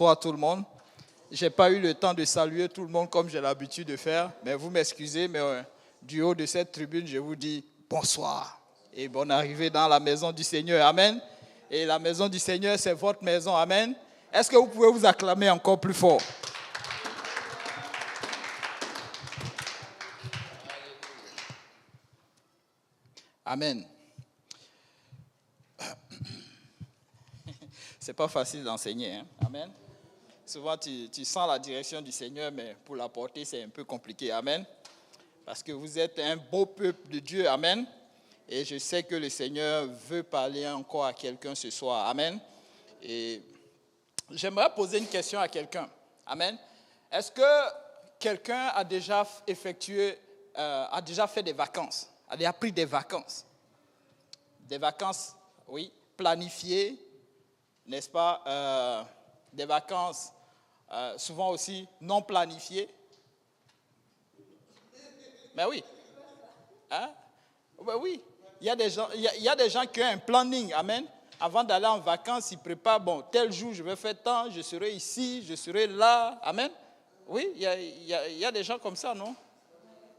Bonjour à tout le monde. Je n'ai pas eu le temps de saluer tout le monde comme j'ai l'habitude de faire, mais vous m'excusez, mais du haut de cette tribune, je vous dis bonsoir et bonne arrivée dans la maison du Seigneur. Amen. Et la maison du Seigneur, c'est votre maison. Amen. Est-ce que vous pouvez vous acclamer encore plus fort? Amen. C'est pas facile d'enseigner. Hein? Amen. Souvent, tu sens la direction du Seigneur, mais pour la porter, c'est un peu compliqué. Amen. Parce que vous êtes un beau peuple de Dieu. Amen. Et je sais que le Seigneur veut parler encore à quelqu'un ce soir. Amen. Et j'aimerais poser une question à quelqu'un. Amen. Est-ce que quelqu'un a déjà a déjà fait des vacances? A déjà pris des vacances? Des vacances, oui, planifiées, n'est-ce pas? Des vacances souvent aussi non planifiées. Mais oui. Hein? Ben oui. Il y a des gens qui ont un planning. Amen. Avant d'aller en vacances, ils préparent, bon, tel jour, je vais faire tant, je serai ici, je serai là. Amen. Oui, il y a des gens comme ça, non?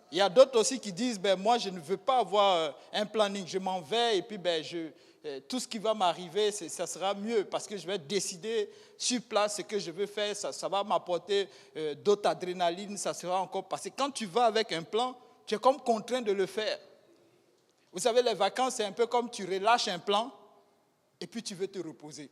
Il y a d'autres aussi qui disent, ben, moi, je ne veux pas avoir un planning. Je m'en vais et puis ben, tout ce qui va m'arriver, ça sera mieux parce que je vais décider sur place ce que je veux faire. Ça va m'apporter d'autres adrénaline, ça sera encore... Parce que quand tu vas avec un plan, tu es comme contraint de le faire. Vous savez, les vacances, c'est un peu comme tu relâches un plan et puis tu veux te reposer.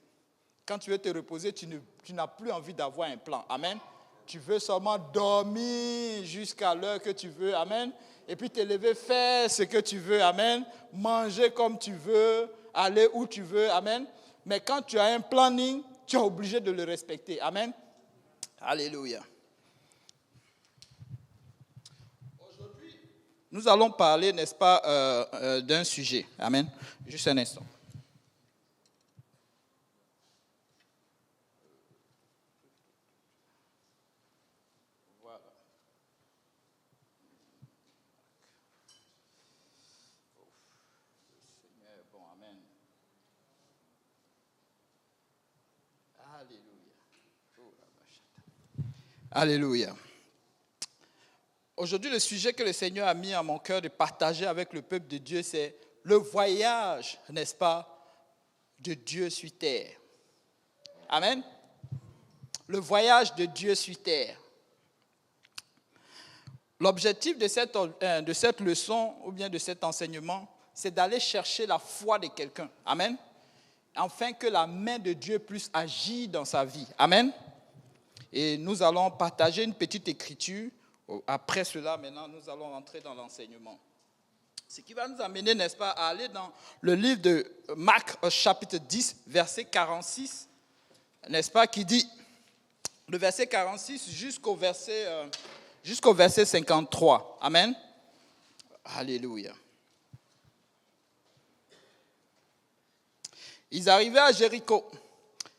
Quand tu veux te reposer, tu n'as plus envie d'avoir un plan. Amen. Tu veux seulement dormir jusqu'à l'heure que tu veux. Amen. Et puis te lever, faire ce que tu veux. Amen. Manger comme tu veux, aller où tu veux. Amen. Mais quand tu as un planning, tu es obligé de le respecter. Amen. Alléluia. Aujourd'hui, nous allons parler, n'est-ce pas, d'un sujet. Amen. Juste un instant. Alléluia. Aujourd'hui, le sujet que le Seigneur a mis à mon cœur de partager avec le peuple de Dieu, c'est le voyage, n'est-ce pas, de Dieu sur terre. Amen. Le voyage de Dieu sur terre. L'objectif de cette leçon ou bien de cet enseignement, c'est d'aller chercher la foi de quelqu'un. Amen. Afin que la main de Dieu puisse agir dans sa vie. Amen. Et nous allons partager une petite écriture. Après cela, maintenant, nous allons entrer dans l'enseignement. Ce qui va nous amener, n'est-ce pas, à aller dans le livre de Marc, chapitre 10, verset 46, n'est-ce pas, qui dit, le verset 46 jusqu'au verset 53. Amen. Alléluia. Ils arrivaient à Jéricho.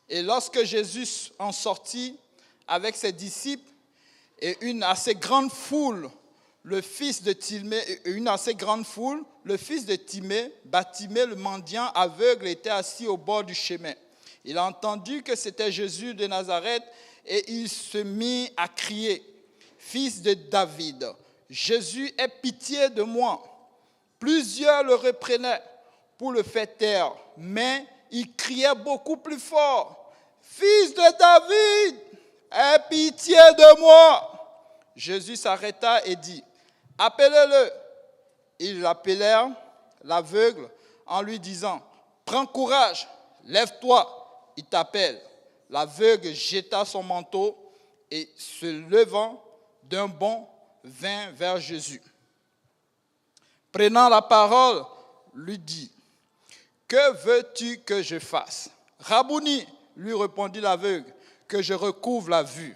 Et lorsque Jésus en sortit avec ses disciples et une assez grande foule, le fils de Timée, Bartimée, le mendiant aveugle, était assis au bord du chemin. Il a entendu que c'était Jésus de Nazareth et il se mit à crier, « Fils de David, Jésus, aie pitié de moi. » Plusieurs le reprenaient pour le faire taire, mais il criait beaucoup plus fort, « Fils de David, aie pitié de moi. » Jésus s'arrêta et dit, « Appelez-le. » Ils l'appelèrent, l'aveugle, en lui disant, « Prends courage, lève-toi, il t'appelle. » L'aveugle jeta son manteau et se levant d'un bond, vint vers Jésus. Prenant la parole, lui dit, « Que veux-tu que je fasse? » « Rabouni, lui répondit l'aveugle, « que je recouvre la vue. »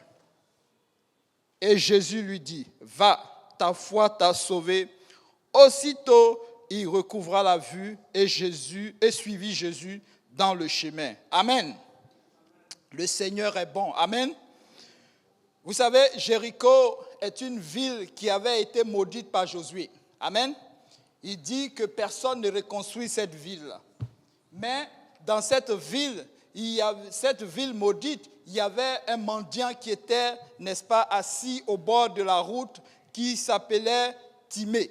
Et Jésus lui dit, « Va, ta foi t'a sauvé. » Aussitôt, il recouvra la vue et suivit Jésus dans le chemin. Amen. Le Seigneur est bon. Amen. Vous savez, Jéricho est une ville qui avait été maudite par Josué. Amen. Il dit que personne ne reconstruit cette ville. Mais dans cette ville, il y avait cette ville maudite, il y avait un mendiant qui était, n'est-ce pas, assis au bord de la route qui s'appelait Timée.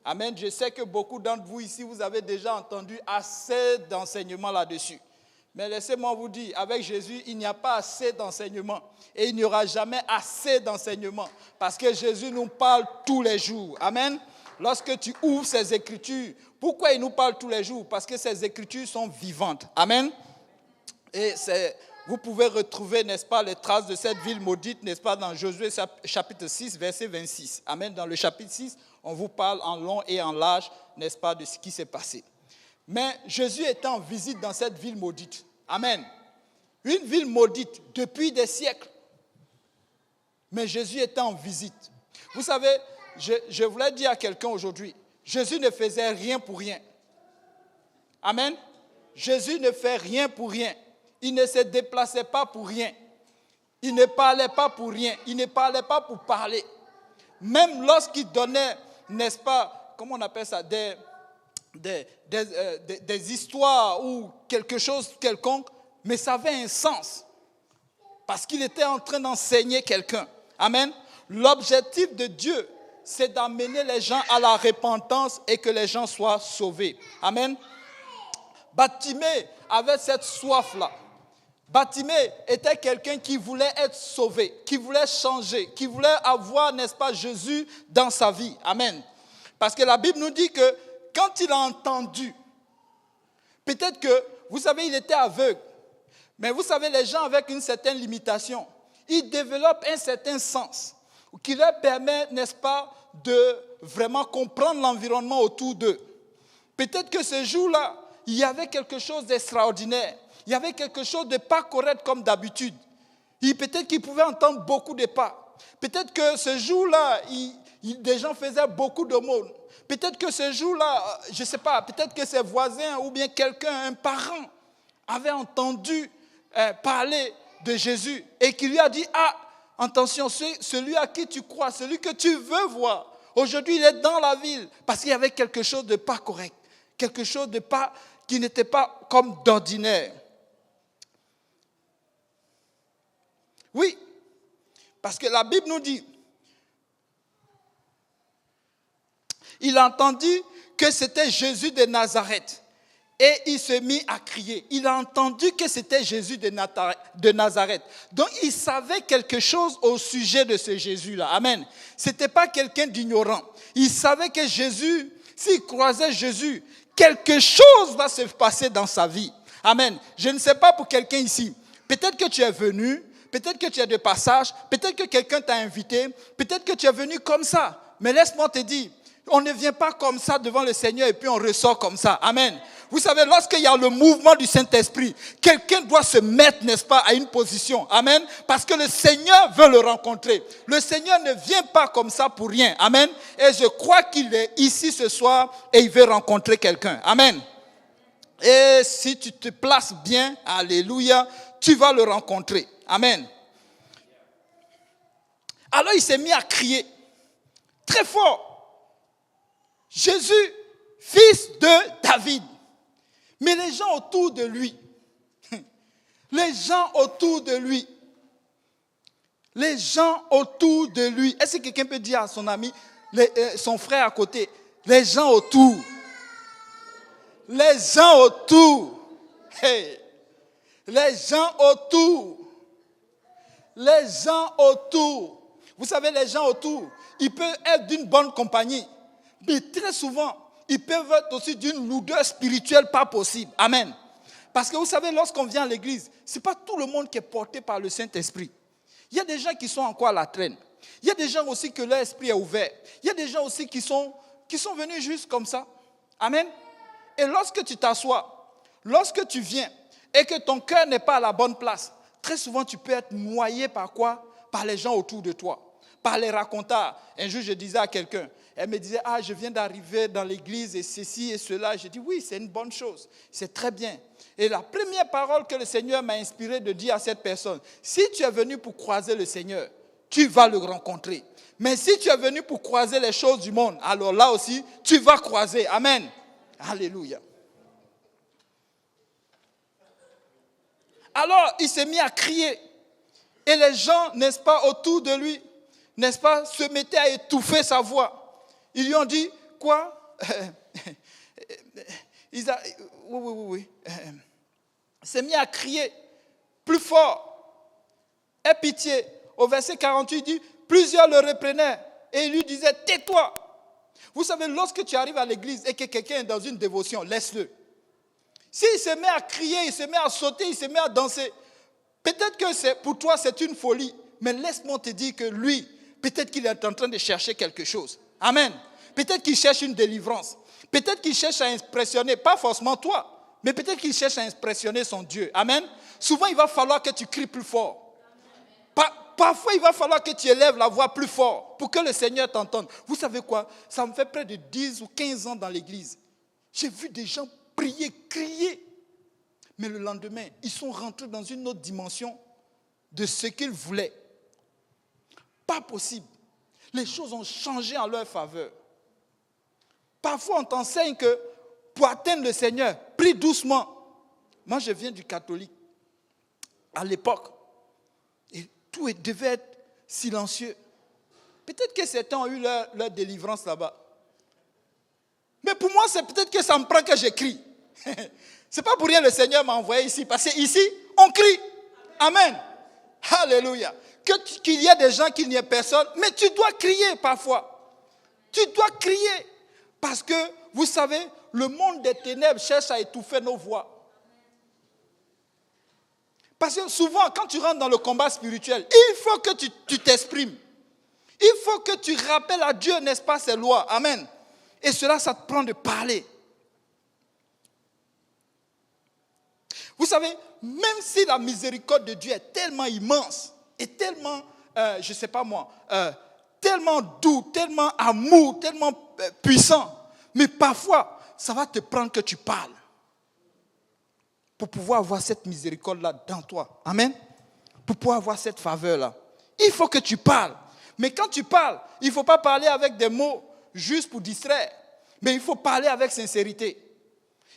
Amen. Je sais que beaucoup d'entre vous ici, vous avez déjà entendu assez d'enseignements là-dessus. Mais laissez-moi vous dire, avec Jésus, il n'y a pas assez d'enseignements. Et il n'y aura jamais assez d'enseignements. Parce que Jésus nous parle tous les jours. Amen. Lorsque tu ouvres ces Écritures, pourquoi il nous parle tous les jours? Parce que ces Écritures sont vivantes. Amen. Et vous pouvez retrouver, n'est-ce pas, les traces de cette ville maudite, n'est-ce pas, dans Josué chapitre 6, verset 26. Amen. Dans le chapitre 6, on vous parle en long et en large, n'est-ce pas, de ce qui s'est passé. Mais Jésus était en visite dans cette ville maudite. Amen. Une ville maudite depuis des siècles. Mais Jésus était en visite. Vous savez, je voulais dire à quelqu'un aujourd'hui, Jésus ne faisait rien pour rien. Amen. Jésus ne fait rien pour rien. Il ne se déplaçait pas pour rien. Il ne parlait pas pour rien. Il ne parlait pas pour parler. Même lorsqu'il donnait, n'est-ce pas, comment on appelle ça, des histoires ou quelque chose quelconque, mais ça avait un sens. Parce qu'il était en train d'enseigner quelqu'un. Amen. L'objectif de Dieu, c'est d'amener les gens à la repentance et que les gens soient sauvés. Amen. Bartimée avait cette soif-là. Bartimée était quelqu'un qui voulait être sauvé, qui voulait changer, qui voulait avoir, n'est-ce pas, Jésus dans sa vie. Amen. Parce que la Bible nous dit que quand il a entendu, peut-être que, vous savez, il était aveugle. Mais vous savez, les gens avec une certaine limitation, ils développent un certain sens qui leur permet, n'est-ce pas, de vraiment comprendre l'environnement autour d'eux. Peut-être que ce jour-là, il y avait quelque chose d'extraordinaire. Il y avait quelque chose de pas correct comme d'habitude. Peut-être qu'ils pouvaient entendre beaucoup de pas. Peut-être que ce jour-là, des gens faisaient beaucoup d'aumônes. Peut-être que ce jour-là, je ne sais pas, peut-être que ses voisins ou bien quelqu'un, un parent, avait entendu parler de Jésus et qui lui a dit, ah, attention, celui à qui tu crois, celui que tu veux voir, aujourd'hui il est dans la ville parce qu'il y avait quelque chose de pas correct, quelque chose de pas, qui n'était pas comme d'ordinaire. Oui, parce que la Bible nous dit, il a entendu que c'était Jésus de Nazareth et il se mit à crier. Il a entendu que c'était Jésus de Nazareth. Donc il savait quelque chose au sujet de ce Jésus-là. Amen. Ce n'était pas quelqu'un d'ignorant. Il savait que Jésus, s'il croisait Jésus, quelque chose va se passer dans sa vie. Amen. Je ne sais pas pour quelqu'un ici. Peut-être que tu es venu, peut-être que tu es de passage, peut-être que quelqu'un t'a invité, peut-être que tu es venu comme ça. Mais laisse-moi te dire, on ne vient pas comme ça devant le Seigneur et puis on ressort comme ça. Amen. Vous savez, lorsqu'il y a le mouvement du Saint-Esprit, quelqu'un doit se mettre, n'est-ce pas, à une position. Amen. Parce que le Seigneur veut le rencontrer. Le Seigneur ne vient pas comme ça pour rien. Amen. Et je crois qu'il est ici ce soir et il veut rencontrer quelqu'un. Amen. Et si tu te places bien, alléluia, tu vas le rencontrer. Amen. Alors il s'est mis à crier très fort. Jésus, fils de David. Mais les gens autour de lui, est-ce que quelqu'un peut dire à son ami, son frère à côté, les gens autour, hey, les gens autour, vous savez, les gens autour, ils peuvent être d'une bonne compagnie, mais très souvent, ils peuvent être aussi d'une lourdeur spirituelle pas possible. Amen. Parce que vous savez, lorsqu'on vient à l'église, ce n'est pas tout le monde qui est porté par le Saint-Esprit. Il y a des gens qui sont encore à la traîne. Il y a des gens aussi que leur esprit est ouvert. Il y a des gens aussi qui sont venus juste comme ça. Amen. Et lorsque tu t'assois, lorsque tu viens et que ton cœur n'est pas à la bonne place, très souvent tu peux être noyé par quoi? Par les gens autour de toi. Par les racontars. Un jour, je disais à quelqu'un, elle me disait, ah, je viens d'arriver dans l'église et ceci et cela. Je dis, oui, c'est une bonne chose. C'est très bien. Et la première parole que le Seigneur m'a inspiré de dire à cette personne, si tu es venu pour croiser le Seigneur, tu vas le rencontrer. Mais si tu es venu pour croiser les choses du monde, alors là aussi, tu vas croiser. Amen. Alléluia. Alors, il s'est mis à crier. Et les gens, n'est-ce pas, autour de lui, n'est-ce pas, se mettaient à étouffer sa voix. Ils lui ont dit, quoi? Oui. Il s'est mis à crier plus fort. Aie pitié. Au verset 48, il dit, plusieurs le reprenaient et il lui disait, tais-toi. Vous savez, lorsque tu arrives à l'église et que quelqu'un est dans une dévotion, laisse-le. S'il se met à crier, il se met à sauter, il se met à danser, peut-être que pour toi c'est une folie, mais laisse-moi te dire que lui, peut-être qu'il est en train de chercher quelque chose. Amen. Peut-être qu'il cherche une délivrance. Peut-être qu'il cherche à impressionner, pas forcément toi, mais peut-être qu'il cherche à impressionner son Dieu. Amen. Souvent, il va falloir que tu cries plus fort. Parfois, il va falloir que tu élèves la voix plus fort pour que le Seigneur t'entende. Vous savez quoi? Ça me fait près de 10 ou 15 ans dans l'église. J'ai vu des gens prier, crier. Mais le lendemain, ils sont rentrés dans une autre dimension de ce qu'ils voulaient. Pas possible. Les choses ont changé en leur faveur. Parfois, on t'enseigne que pour atteindre le Seigneur, prie doucement. Moi, je viens du catholique. À l'époque, et tout devait être silencieux. Peut-être que certains ont eu leur délivrance là-bas. Mais pour moi, c'est peut-être que ça me prend que j'écris. C'est pas pour rien le Seigneur m'a envoyé ici. Parce qu'ici, on crie. Amen. Alléluia. Qu'il y ait des gens, qu'il n'y ait personne. Mais tu dois crier parfois. Tu dois crier. Parce que, vous savez, le monde des ténèbres cherche à étouffer nos voix. Parce que souvent, quand tu rentres dans le combat spirituel, il faut que tu t'exprimes. Il faut que tu rappelles à Dieu, n'est-ce pas, ses lois. Amen. Et cela, ça te prend de parler. Vous savez, même si la miséricorde de Dieu est tellement immense, et tellement, je ne sais pas moi, tellement doux, tellement amour, tellement puissant, mais parfois, ça va te prendre que tu parles pour pouvoir avoir cette miséricorde-là dans toi. Amen. Pour pouvoir avoir cette faveur-là. Il faut que tu parles. Mais quand tu parles, il ne faut pas parler avec des mots juste pour distraire, mais il faut parler avec sincérité.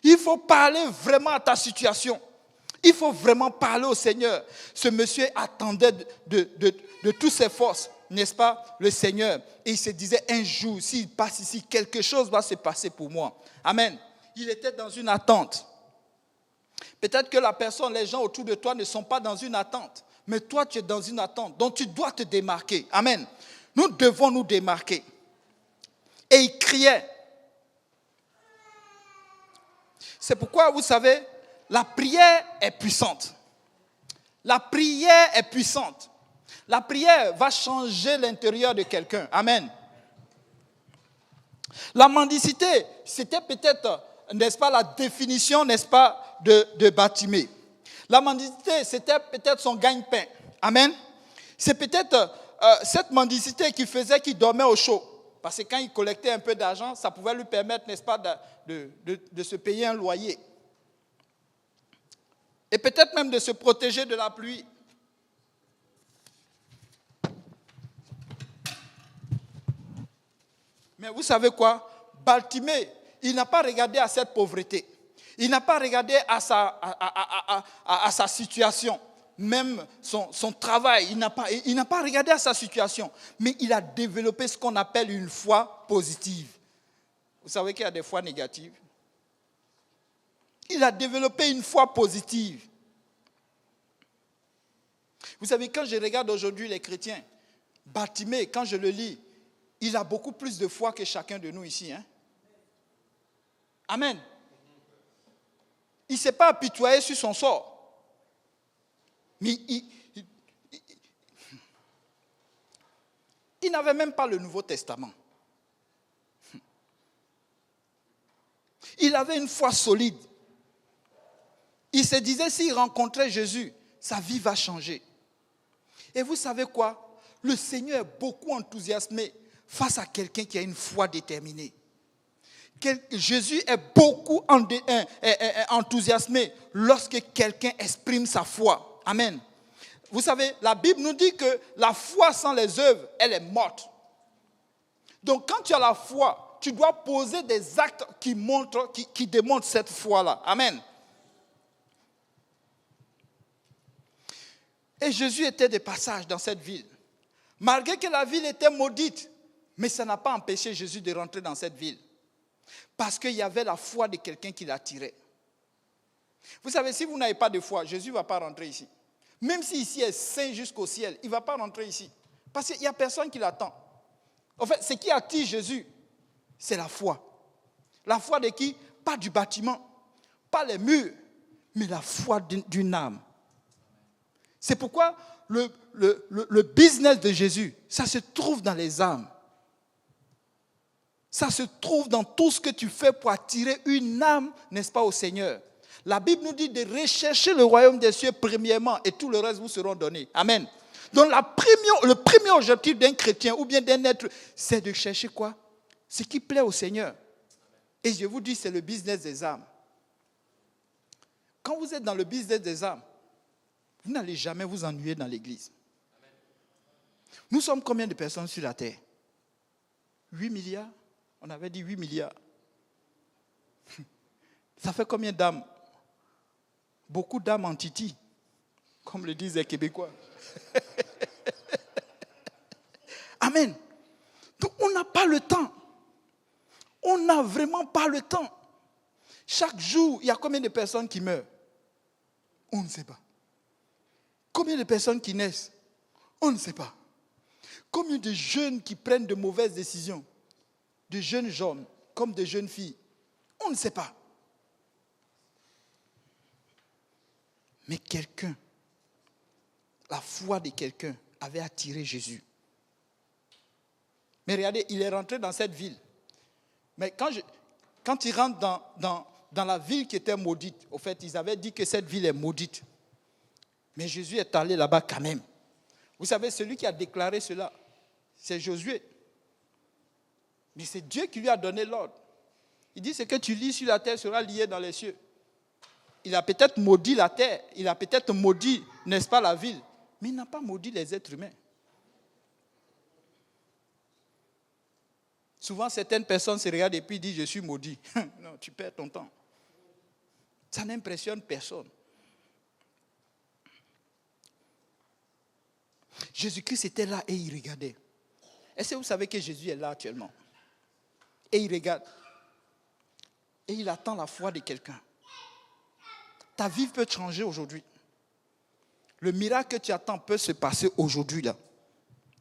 Il faut parler vraiment à ta situation. Il faut vraiment parler au Seigneur. Ce monsieur attendait de toutes ses forces, n'est-ce pas, le Seigneur. Et il se disait, un jour, s'il passe ici, quelque chose va se passer pour moi. Amen. Il était dans une attente. Peut-être que la personne, les gens autour de toi ne sont pas dans une attente. Mais toi, tu es dans une attente. Donc, tu dois te démarquer. Amen. Nous devons nous démarquer. Et il criait. C'est pourquoi, vous savez, la prière est puissante. La prière est puissante. La prière va changer l'intérieur de quelqu'un. Amen. La mendicité, c'était peut-être, n'est-ce pas, la définition, n'est-ce pas, de Bartimée. La mendicité, c'était peut-être son gagne-pain. Amen. C'est peut-être cette mendicité qui faisait qu'il dormait au chaud. Parce que quand il collectait un peu d'argent, ça pouvait lui permettre, n'est-ce pas, de se payer un loyer. Et peut-être même de se protéger de la pluie. Mais vous savez quoi? Bartimée, il n'a pas regardé à cette pauvreté. Il n'a pas regardé à sa situation, même son travail. Il n'a pas regardé à sa situation. Mais il a développé ce qu'on appelle une foi positive. Vous savez qu'il y a des foi négatives. Il a développé une foi positive. Vous savez, quand je regarde aujourd'hui les chrétiens, Bartimée, quand je le lis, il a beaucoup plus de foi que chacun de nous ici. Hein? Amen. Il ne s'est pas apitoyé sur son sort. Mais il n'avait même pas le Nouveau Testament. Il avait une foi solide. Il se disait, s'il rencontrait Jésus, sa vie va changer. Et vous savez quoi? Le Seigneur est beaucoup enthousiasmé face à quelqu'un qui a une foi déterminée. Jésus est beaucoup enthousiasmé lorsque quelqu'un exprime sa foi. Amen. Vous savez, la Bible nous dit que la foi sans les œuvres, elle est morte. Donc quand tu as la foi, tu dois poser des actes qui démontrent cette foi-là. Amen. Et Jésus était de passage dans cette ville. Malgré que la ville était maudite, mais ça n'a pas empêché Jésus de rentrer dans cette ville. Parce qu'il y avait la foi de quelqu'un qui l'attirait. Vous savez, si vous n'avez pas de foi, Jésus ne va pas rentrer ici. Même si ici est saint jusqu'au ciel, il ne va pas rentrer ici. Parce qu'il n'y a personne qui l'attend. En fait, ce qui attire Jésus, c'est la foi. La foi de qui? Pas du bâtiment, pas les murs, mais la foi d'une âme. C'est pourquoi le business de Jésus, ça se trouve dans les âmes. Ça se trouve dans tout ce que tu fais pour attirer une âme, n'est-ce pas, au Seigneur. La Bible nous dit de rechercher le royaume des cieux premièrement et tout le reste vous seront donnés. Amen. Donc le premier objectif d'un chrétien ou bien d'un être, c'est de chercher quoi? Ce qui plaît au Seigneur. Et je vous dis, c'est le business des âmes. Quand vous êtes dans le business des âmes, vous n'allez jamais vous ennuyer dans l'église. Nous sommes combien de personnes sur la terre? 8 milliards? On avait dit 8 milliards. Ça fait combien d'âmes? Beaucoup d'âmes en titi, comme le disent les Québécois. Amen. Donc on n'a pas le temps. On n'a vraiment pas le temps. Chaque jour, il y a combien de personnes qui meurent? On ne sait pas. Combien de personnes qui naissent? On ne sait pas. Combien de jeunes qui prennent de mauvaises décisions? De jeunes hommes comme de jeunes filles? On ne sait pas. Mais quelqu'un, la foi de quelqu'un avait attiré Jésus. Mais regardez, il est rentré dans cette ville. Mais quand il rentre dans la ville qui était maudite, au fait, ils avaient dit que cette ville est maudite. Mais Jésus est allé là-bas quand même. Vous savez, celui qui a déclaré cela, c'est Josué. Mais c'est Dieu qui lui a donné l'ordre. Il dit, ce que tu lis sur la terre sera lié dans les cieux. Il a peut-être maudit la terre, il a peut-être maudit, n'est-ce pas, la ville, mais il n'a pas maudit les êtres humains. Souvent, certaines personnes se regardent et puis disent, je suis maudit. Non, tu perds ton temps. Ça n'impressionne personne. Jésus-Christ était là et il regardait. Est-ce que vous savez que Jésus est là actuellement? Et il regarde. Et il attend la foi de quelqu'un. Ta vie peut changer aujourd'hui. Le miracle que tu attends peut se passer aujourd'hui là.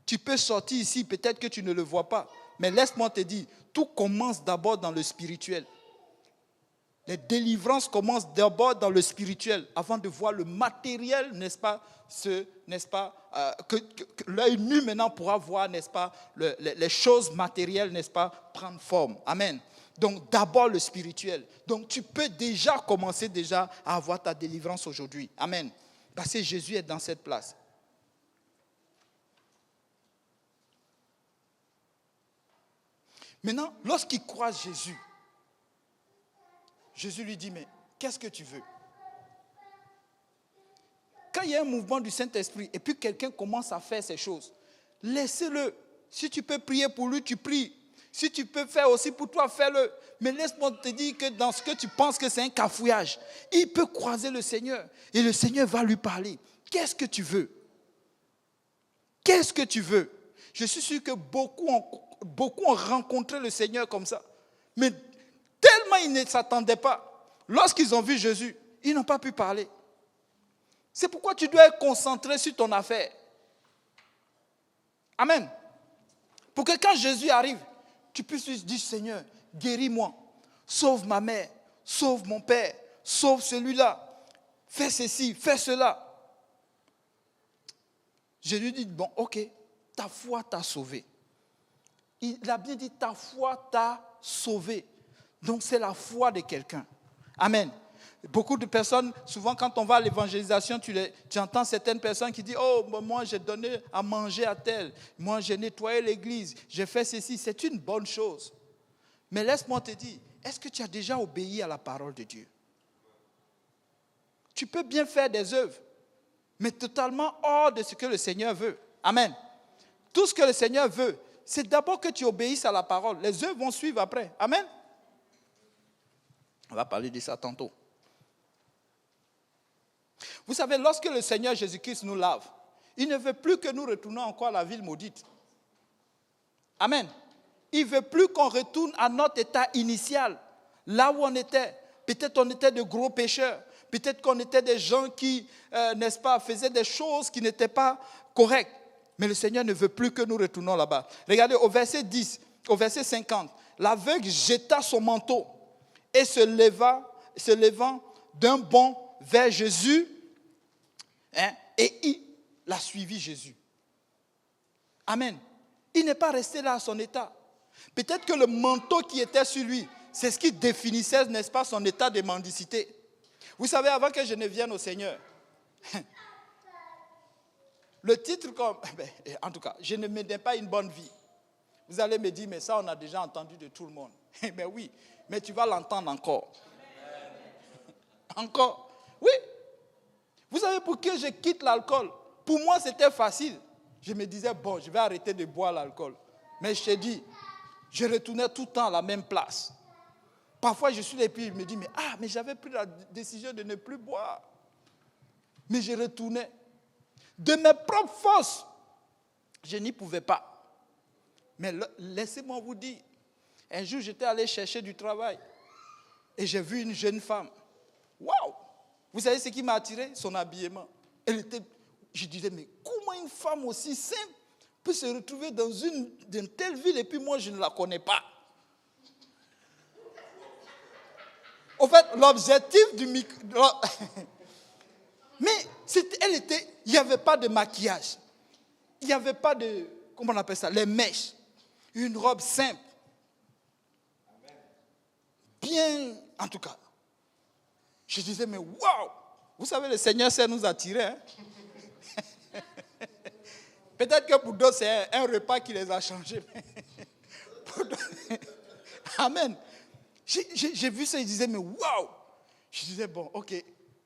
Tu peux sortir ici, peut-être que tu ne le vois pas. Mais laisse-moi te dire, tout commence d'abord dans le spirituel. Les délivrances commencent d'abord dans le spirituel, avant de voir le matériel, n'est-ce pas, que l'œil nu maintenant pourra voir, n'est-ce pas, les choses matérielles, n'est-ce pas, prendre forme. Amen. Donc d'abord le spirituel. Donc tu peux déjà commencer déjà à avoir ta délivrance aujourd'hui. Amen. Parce que Jésus est dans cette place. Maintenant, lorsqu'il croise Jésus, Jésus lui dit, mais qu'est-ce que tu veux? Quand il y a un mouvement du Saint-Esprit et puis quelqu'un commence à faire ces choses, laissez-le. Si tu peux prier pour lui, tu pries. Si tu peux faire aussi pour toi, fais-le. Mais laisse-moi te dire que dans ce que tu penses que c'est un cafouillage, il peut croiser le Seigneur et le Seigneur va lui parler. Qu'est-ce que tu veux? Qu'est-ce que tu veux? Je suis sûr que beaucoup ont rencontré le Seigneur comme ça. Mais tellement ils ne s'attendaient pas. Lorsqu'ils ont vu Jésus, ils n'ont pas pu parler. C'est pourquoi tu dois être concentré sur ton affaire. Amen. Pour que quand Jésus arrive, tu puisses dire, Seigneur, guéris-moi. Sauve ma mère, sauve mon père, sauve celui-là. Fais ceci, fais cela. Jésus dit, bon, ok, ta foi t'a sauvé. Il a bien dit, ta foi t'a sauvé. Donc c'est la foi de quelqu'un. Amen. Beaucoup de personnes, souvent quand on va à l'évangélisation, tu entends certaines personnes qui disent, oh, moi j'ai donné à manger à tel, moi j'ai nettoyé l'église, j'ai fait ceci, c'est une bonne chose. Mais laisse-moi te dire, est-ce que tu as déjà obéi à la parole de Dieu? Tu peux bien faire des œuvres, mais totalement hors de ce que le Seigneur veut. Amen. Tout ce que le Seigneur veut, c'est d'abord que tu obéisses à la parole. Les œuvres vont suivre après. Amen. On va parler de ça tantôt. Vous savez, lorsque le Seigneur Jésus-Christ nous lave, Il ne veut plus que nous retournions encore à la ville maudite. Amen. Il ne veut plus qu'on retourne à notre état initial, là où on était. Peut-être on était de gros pécheurs. Peut-être qu'on était des gens qui, n'est-ce pas, faisaient des choses qui n'étaient pas correctes. Mais le Seigneur ne veut plus que nous retournions là-bas. Regardez au verset 10, au verset 50. L'aveugle jeta son manteau et se levant d'un bond vers Jésus, et il a suivi Jésus. Amen. Il n'est pas resté là à son état. Peut-être que le manteau qui était sur lui, c'est ce qui définissait, n'est-ce pas, son état de mendicité. Vous savez, avant que je ne vienne au Seigneur, le titre comme... En tout cas, je ne menais pas une bonne vie. Vous allez me dire, mais ça, on a déjà entendu de tout le monde. Mais oui, mais tu vas l'entendre encore. Encore. Oui. Vous savez pour que je quitte l'alcool? Pour moi, c'était facile. Je me disais, bon, je vais arrêter de boire l'alcool. Mais je te dis, je retournais tout le temps à la même place. Parfois, je suis là et puis je me dis, mais j'avais pris la décision de ne plus boire. Mais je retournais. De mes propres forces, je n'y pouvais pas. Mais laissez-moi vous dire, un jour, j'étais allé chercher du travail et j'ai vu une jeune femme. Waouh! Vous savez ce qui m'a attiré? Son habillement. Je disais, mais comment une femme aussi simple peut se retrouver dans une telle ville et puis moi, je ne la connais pas? En fait, l'objectif du micro... Mais il n'y avait pas de maquillage. Il n'y avait pas de, comment on appelle ça, les mèches. Une robe simple. Bien, en tout cas. Je disais, mais waouh! Vous savez, le Seigneur sait nous attirer. Hein? Peut-être que pour d'autres, c'est un repas qui les a changés. Amen. J'ai vu ça, je disais, mais waouh! Je disais, bon, ok.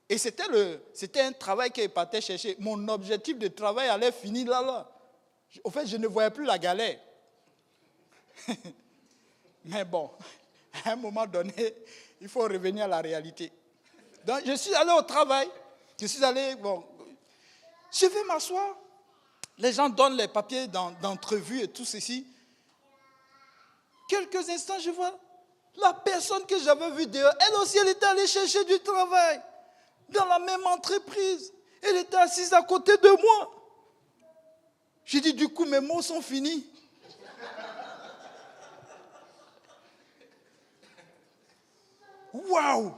Et c'était un travail que je partais chercher. Mon objectif de travail allait finir là. En fait, je ne voyais plus la galère. Mais bon, à un moment donné, il faut revenir à la réalité. Donc, je suis allé au travail. Je vais m'asseoir. Les gens donnent les papiers d'entrevue et tout ceci. Quelques instants, je vois la personne que j'avais vue dehors. Elle aussi, elle était allée chercher du travail. Dans la même entreprise. Elle était assise à côté de moi. J'ai dit, du coup, mes mots sont finis. Waouh!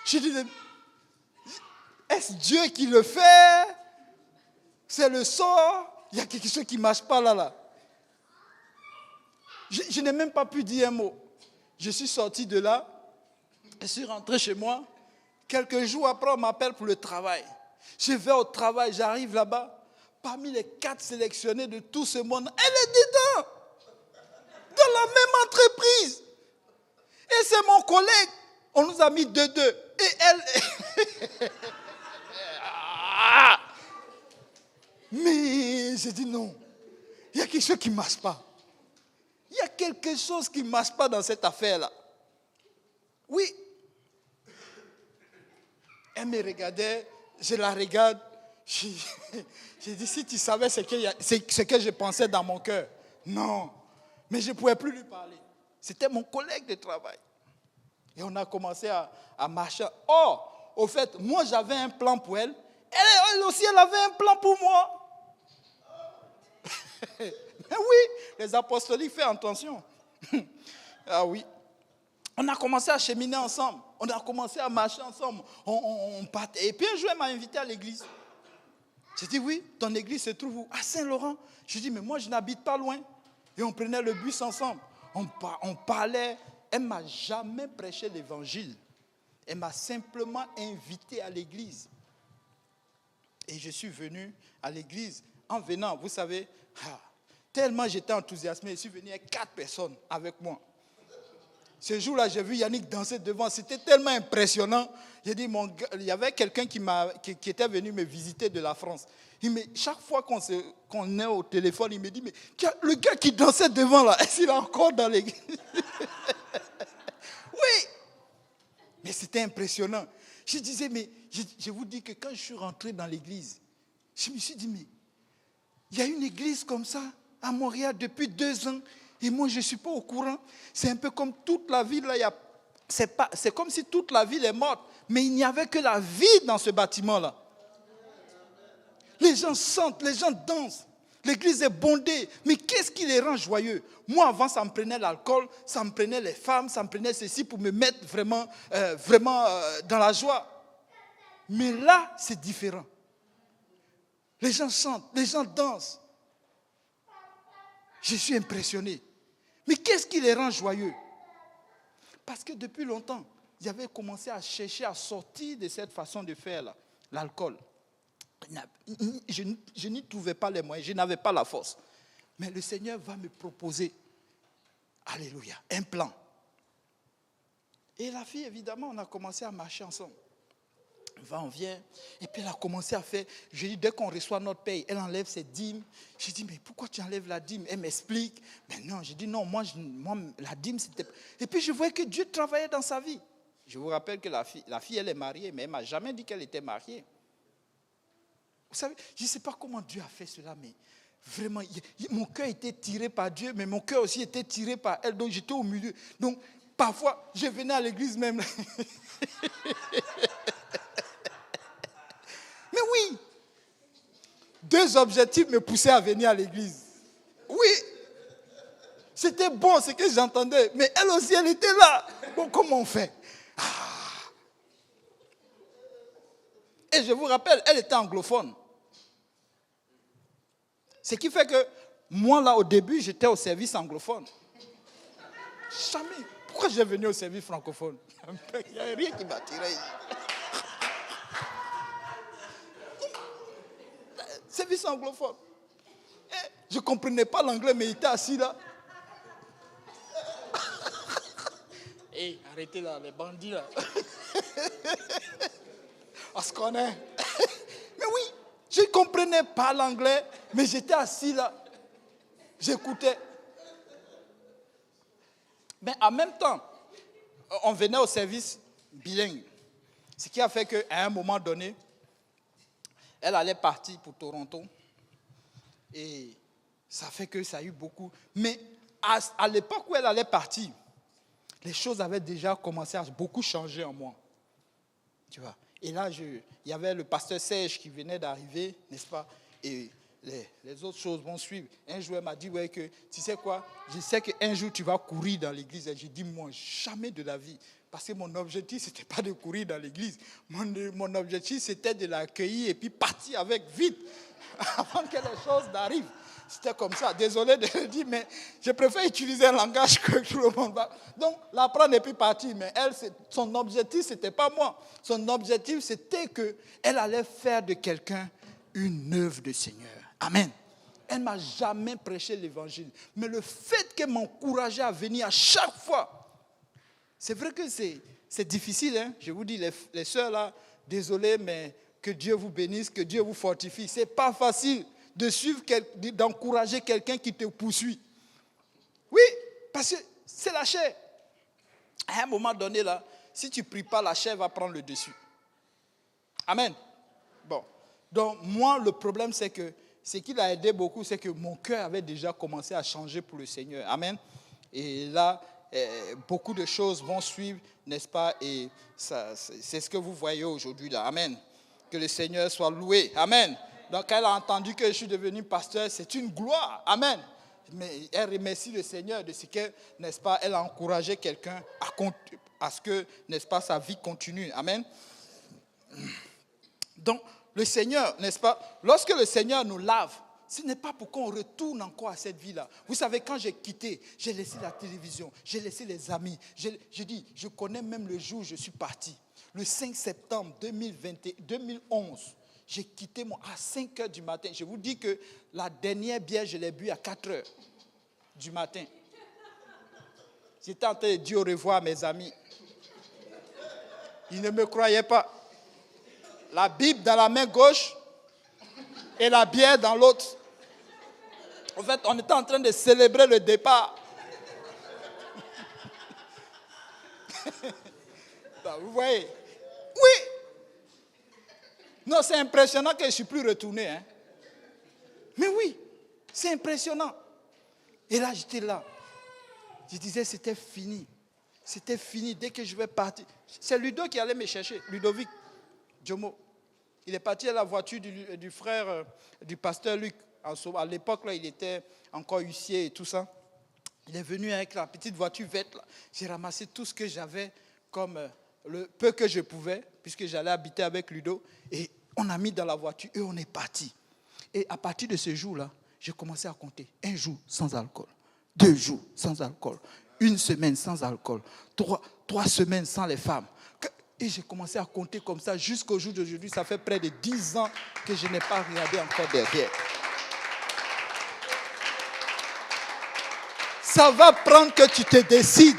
J'ai dit, est-ce Dieu qui le fait? C'est le sort? Il y a quelque chose qui ne marche pas là. Je n'ai même pas pu dire un mot. Je suis sorti de là. Je suis rentré chez moi. Quelques jours après, on m'appelle pour le travail. Je vais au travail, j'arrive là-bas. Parmi les 4 sélectionnés de tout ce monde, elle est dedans. Dans la même entreprise. Et c'est mon collègue. On nous a mis 2-2. Et elle... Mais j'ai dit non. Il y a quelque chose qui ne marche pas. Il y a quelque chose qui ne marche pas dans cette affaire-là. Oui. Elle me regardait, je la regarde. J'ai dit, si tu savais ce que je pensais dans mon cœur. Non. Mais je ne pouvais plus lui parler. C'était mon collègue de travail. Et on a commencé à marcher. Or, au fait, moi j'avais un plan pour elle. Elle aussi, elle avait un plan pour moi. Mais oui, les apostoliques, font attention. Ah oui. On a commencé à cheminer ensemble. On a commencé à marcher ensemble. On partait. Et puis un jour, elle m'a invité à l'église. J'ai dit, oui, ton église se trouve où? À Saint-Laurent. J'ai dit, mais moi, je n'habite pas loin. Et on prenait le bus ensemble. On parlait. Elle ne m'a jamais prêché l'évangile. Elle m'a simplement invité à l'église. Et je suis venu à l'église. En venant, vous savez, tellement j'étais enthousiasmé, je suis venu avec 4 personnes avec moi. Ce jour-là, j'ai vu Yannick danser devant. C'était tellement impressionnant. J'ai dit, il y avait quelqu'un qui était venu me visiter de la France. Chaque fois qu'on est au téléphone, il me dit, mais le gars qui dansait devant là, est-ce qu'il est encore dans l'église? Oui. Mais c'était impressionnant. Je disais, mais je vous dis que quand je suis rentré dans l'église, Je me suis dit, mais il y a une église comme ça à Montréal depuis 2 ans et moi je ne suis pas au courant. C'est un peu comme toute la ville, là, c'est comme si toute la ville est morte, mais il n'y avait que la vie dans ce bâtiment-là. Les gens chantent, les gens dansent. L'église est bondée. Mais qu'est-ce qui les rend joyeux? Moi, avant, ça me prenait l'alcool, ça me prenait les femmes, ça me prenait ceci pour me mettre vraiment dans la joie. Mais là, c'est différent. Les gens chantent, les gens dansent. Je suis impressionné. Mais qu'est-ce qui les rend joyeux? Parce que depuis longtemps, ils avaient commencé à chercher à sortir de cette façon de faire là, l'alcool. Je n'y trouvais pas les moyens, je n'avais pas la force. Mais le Seigneur va me proposer, alléluia, un plan. Et la fille, évidemment, on a commencé à marcher ensemble. On vient, et puis elle a commencé à faire, je dis, dès qu'on reçoit notre paye, elle enlève ses dîmes. Je dis, mais pourquoi tu enlèves la dîme? Elle m'explique. Mais non, je dis, non, moi la dîme, c'était... Et puis je voyais que Dieu travaillait dans sa vie. Je vous rappelle que la fille, elle est mariée, mais elle ne m'a jamais dit qu'elle était mariée. Vous savez, je ne sais pas comment Dieu a fait cela, mais vraiment, mon cœur était tiré par Dieu, mais mon cœur aussi était tiré par elle, donc j'étais au milieu. Donc, parfois, je venais à l'église même. Mais oui, 2 objectifs me poussaient à venir à l'église. Oui, c'était bon ce que j'entendais, mais elle aussi, elle était là. Bon, comment on fait? Et je vous rappelle, elle était anglophone. Ce qui fait que moi, là, au début, j'étais au service anglophone. Jamais. Pourquoi j'ai venu au service francophone? Il n'y a rien qui m'attirait ici. Service anglophone. Et je ne comprenais pas l'anglais, mais il était assis là. Hé, arrêtez là, les bandits là. On se connaît. Mais oui, je ne comprenais pas l'anglais, mais j'étais assis là. J'écoutais. Mais en même temps, on venait au service bilingue. Ce qui a fait qu'à un moment donné, elle allait partir pour Toronto. Et ça fait que ça a eu beaucoup. Mais à l'époque où elle allait partir, les choses avaient déjà commencé à beaucoup changer en moi. Tu vois. Et là, il y avait le pasteur Serge qui venait d'arriver, n'est-ce pas? Et les autres choses vont suivre. Un jour, elle m'a dit, ouais, que tu sais quoi? Je sais qu'un jour, tu vas courir dans l'église. Et j'ai dit, moi, jamais de la vie. Parce que mon objectif, ce n'était pas de courir dans l'église. Mon objectif, c'était de l'accueillir et puis partir avec vite, avant que les choses n'arrivent. C'était comme ça. Désolé de le dire, mais je préfère utiliser un langage que tout le monde va. Donc, l'apprendre et puis partir. Mais elle, son objectif, ce n'était pas moi. Son objectif, c'était qu'elle allait faire de quelqu'un une œuvre de Seigneur. Amen. Elle ne m'a jamais prêché l'évangile. Mais le fait qu'elle m'encourageait à venir à chaque fois, c'est vrai que c'est difficile. Hein? Je vous dis, les sœurs là, désolé, mais que Dieu vous bénisse, que Dieu vous fortifie. Ce n'est pas facile de suivre, d'encourager quelqu'un qui te poursuit. Oui, parce que c'est la chair. À un moment donné, là, si tu ne pries pas, la chair va prendre le dessus. Amen. Bon. Donc, moi, le problème, c'est que ce qui l'a aidé beaucoup, c'est que mon cœur avait déjà commencé à changer pour le Seigneur. Amen. Et là, beaucoup de choses vont suivre, n'est-ce pas? Et ça, c'est ce que vous voyez aujourd'hui, là. Amen. Que le Seigneur soit loué. Amen. Donc, elle a entendu que je suis devenu pasteur. C'est une gloire. Amen. Mais elle remercie le Seigneur de ce que, n'est-ce pas, elle a encouragé quelqu'un à ce que, n'est-ce pas, sa vie continue. Amen. Donc, le Seigneur, n'est-ce pas, lorsque le Seigneur nous lave, ce n'est pas pour qu'on retourne encore à cette vie-là. Vous savez, quand j'ai quitté, j'ai laissé la télévision, j'ai laissé les amis. J'ai dit, je connais même le jour où je suis parti. Le 5 septembre 2011, j'ai quitté à 5 heures du matin. Je vous dis que la dernière bière, je l'ai bu à 4 heures du matin. J'étais en train de dire au revoir à mes amis. Ils ne me croyaient pas. La Bible dans la main gauche et la bière dans l'autre. En fait, on était en train de célébrer le départ. Vous voyez? Oui. Non, c'est impressionnant que je ne suis plus retourné. Hein. Mais oui, c'est impressionnant. Et là, j'étais là. Je disais, c'était fini. C'était fini. Dès que je vais partir. C'est Ludo qui allait me chercher. Ludovic Jomo. Il est parti à la voiture du frère du pasteur Luc. À l'époque, là, il était encore huissier et tout ça. Il est venu avec la petite voiture verte. Là. J'ai ramassé tout ce que j'avais comme le peu que je pouvais, puisque j'allais habiter avec Ludo. Et on a mis dans la voiture et on est parti. Et à partir de ce jour-là, j'ai commencé à compter. 1 jour sans alcool. 2 jours sans alcool. 1 semaine sans alcool. 3 semaines sans les femmes. Et j'ai commencé à compter comme ça jusqu'au jour d'aujourd'hui. Ça fait près de 10 ans que je n'ai pas regardé encore derrière. Ça va prendre que tu te décides.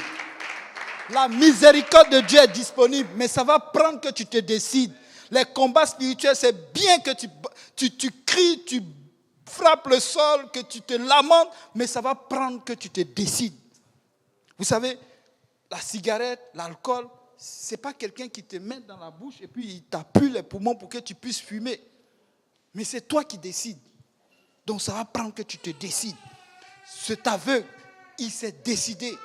La miséricorde de Dieu est disponible, mais ça va prendre que tu te décides. Les combats spirituels, c'est bien que tu cries, tu frappes le sol, que tu te lamentes, mais ça va prendre que tu te décides. Vous savez, la cigarette, l'alcool, ce n'est pas quelqu'un qui te met dans la bouche et puis il t'appuie les poumons pour que tu puisses fumer. Mais c'est toi qui décides. Donc ça va prendre que tu te décides. Cet aveugle, il s'est décidé.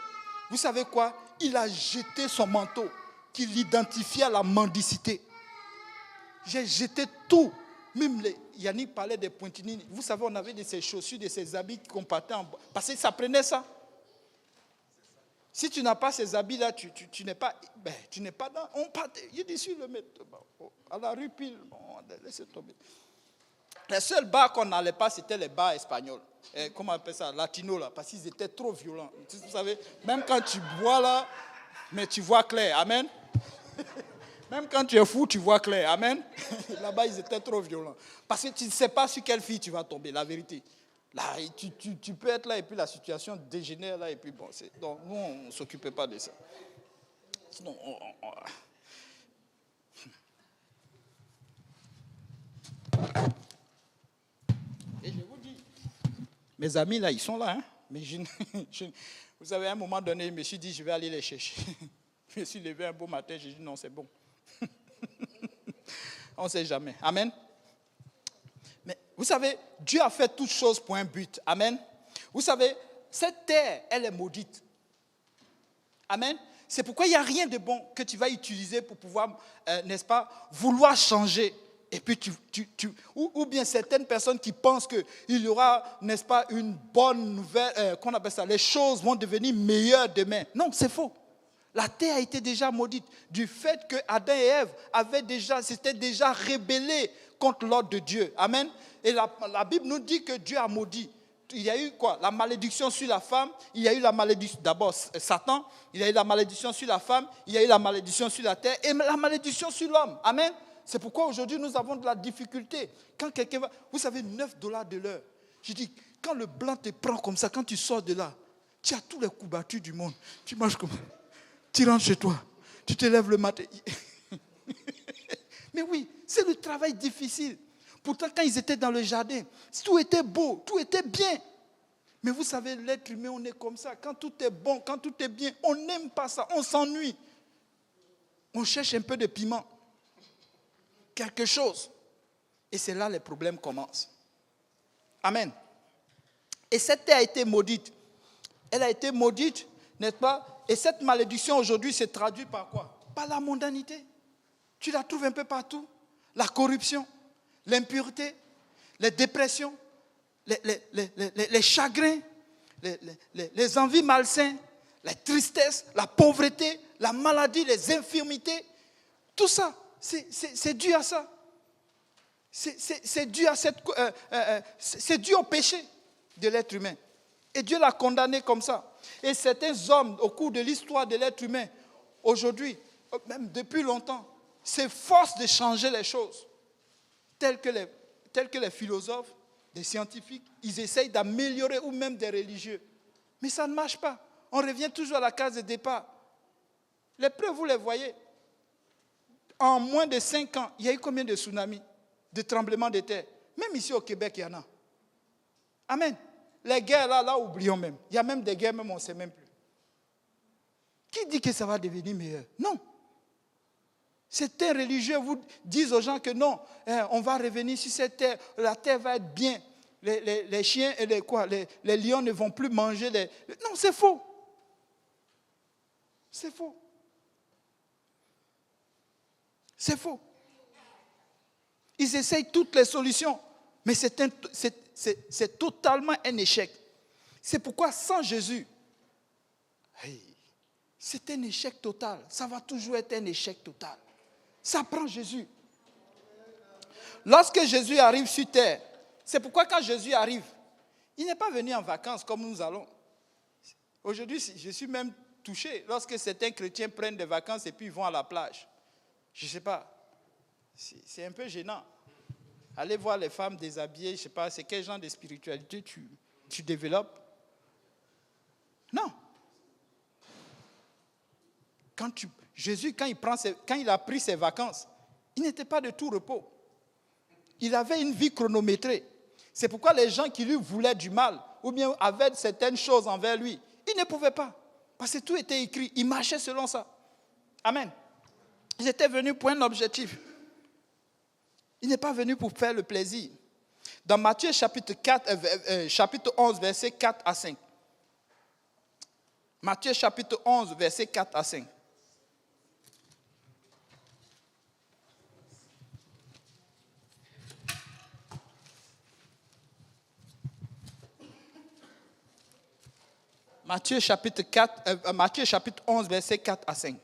Vous savez quoi? Il a jeté son manteau qui l'identifiait à la mendicité. J'ai jeté tout. Même Yannick parlait des pointinines. Vous savez, on avait de ces chaussures, de ces habits qu'on partait en... Parce que ça prenait ça. Si tu n'as pas ces habits-là, tu n'es pas... tu n'es pas dans... On partait. Il dit, sur le mettre à la rue Pile. Bon, laissez tomber. Les seuls bars qu'on n'allait pas, c'était les bars espagnols. Comment on appelle ça? Latino, là. Parce qu'ils étaient trop violents. Vous savez, même quand tu bois là, mais tu vois clair. Amen. Même quand tu es fou, tu vois clair. Amen. Là-bas, ils étaient trop violents. Parce que tu ne sais pas sur quelle fille tu vas tomber, la vérité. Là, tu peux être là et puis la situation dégénère là et puis bon. Donc, nous, on ne s'occupait pas de ça. Sinon, Et je vous dis, mes amis là, ils sont là. Hein? Mais vous savez, à un moment donné, je me suis dit, je vais aller les chercher. Je me suis levé un beau matin, j'ai dit, non, c'est bon. On ne sait jamais. Amen. Mais vous savez, Dieu a fait toutes choses pour un but. Amen. Vous savez, cette terre, elle est maudite. Amen. C'est pourquoi il n'y a rien de bon que tu vas utiliser pour pouvoir, n'est-ce pas, vouloir changer. Et puis, ou bien certaines personnes qui pensent qu'il y aura, n'est-ce pas, une bonne nouvelle, qu'on appelle ça, les choses vont devenir meilleures demain. Non, c'est faux. La terre a été déjà maudite du fait que Adam et Ève s'étaient déjà rebellés contre l'ordre de Dieu. Amen. Et la Bible nous dit que Dieu a maudit. Il y a eu quoi? La malédiction sur la femme. Il y a eu la malédiction, d'abord Satan. Il y a eu la malédiction sur la femme. Il y a eu la malédiction sur la terre. Et la malédiction sur l'homme. Amen. C'est pourquoi aujourd'hui nous avons de la difficulté. Quand quelqu'un va... Vous savez, $9 de l'heure. Je dis, quand le blanc te prend comme ça, quand tu sors de là, tu as tous les coups battus du monde. Tu marches comme ça. Tu rentres chez toi. Tu te lèves le matin. Mais oui, c'est le travail difficile. Pourtant, quand ils étaient dans le jardin, tout était beau, tout était bien. Mais vous savez, l'être humain, on est comme ça. Quand tout est bon, quand tout est bien, on n'aime pas ça, on s'ennuie. On cherche un peu de piment. Quelque chose. Et c'est là que les problèmes commencent. Amen. Et cette terre a été maudite. Elle a été maudite, n'est-ce pas? Et cette malédiction aujourd'hui se traduit par quoi? Par la mondanité. Tu la trouves un peu partout. La corruption, l'impureté, les dépressions, les chagrins, les envies malsaines, la tristesse, la pauvreté, la maladie, les infirmités. Tout ça, c'est dû à ça. C'est dû à c'est dû au péché de l'être humain. Et Dieu l'a condamné comme ça. Et certains hommes, au cours de l'histoire de l'être humain, aujourd'hui, même depuis longtemps, s'efforcent de changer les choses. Tels que les philosophes, les scientifiques, ils essayent d'améliorer, ou même des religieux. Mais ça ne marche pas. On revient toujours à la case de départ. Les preuves, vous les voyez. En moins de 5 ans, il y a eu combien de tsunamis, de tremblements de terre? Même ici au Québec, il y en a. Amen. Les guerres, là, oublions même. Il y a même des guerres, même on ne sait même plus. Qui dit que ça va devenir meilleur? Non. Certains religieux vous disent aux gens que non, on va revenir sur cette terre, la terre va être bien. Les chiens et les lions ne vont plus manger. Non, c'est faux. C'est faux. C'est faux. Ils essayent toutes les solutions, mais c'est totalement un échec. C'est pourquoi sans Jésus, c'est un échec total. Ça va toujours être un échec total. Ça prend Jésus. Lorsque Jésus arrive sur terre, c'est pourquoi quand Jésus arrive, il n'est pas venu en vacances comme nous allons. Aujourd'hui, je suis même touché lorsque certains chrétiens prennent des vacances et puis ils vont à la plage. Je ne sais pas. C'est un peu gênant. Allez voir les femmes déshabillées, je ne sais pas, c'est quel genre de spiritualité tu développes? Non. Jésus, quand il a pris ses vacances, il n'était pas de tout repos. Il avait une vie chronométrée. C'est pourquoi les gens qui lui voulaient du mal, ou bien avaient certaines choses envers lui, ils ne pouvaient pas. Parce que tout était écrit. Il marchait selon ça. Amen. Il était venu pour un objectif. Il n'est pas venu pour faire le plaisir. Dans Matthieu chapitre 11, versets 4 à 5. Matthieu chapitre 11, versets 4 à 5. Matthieu chapitre 11, versets 4 à 5.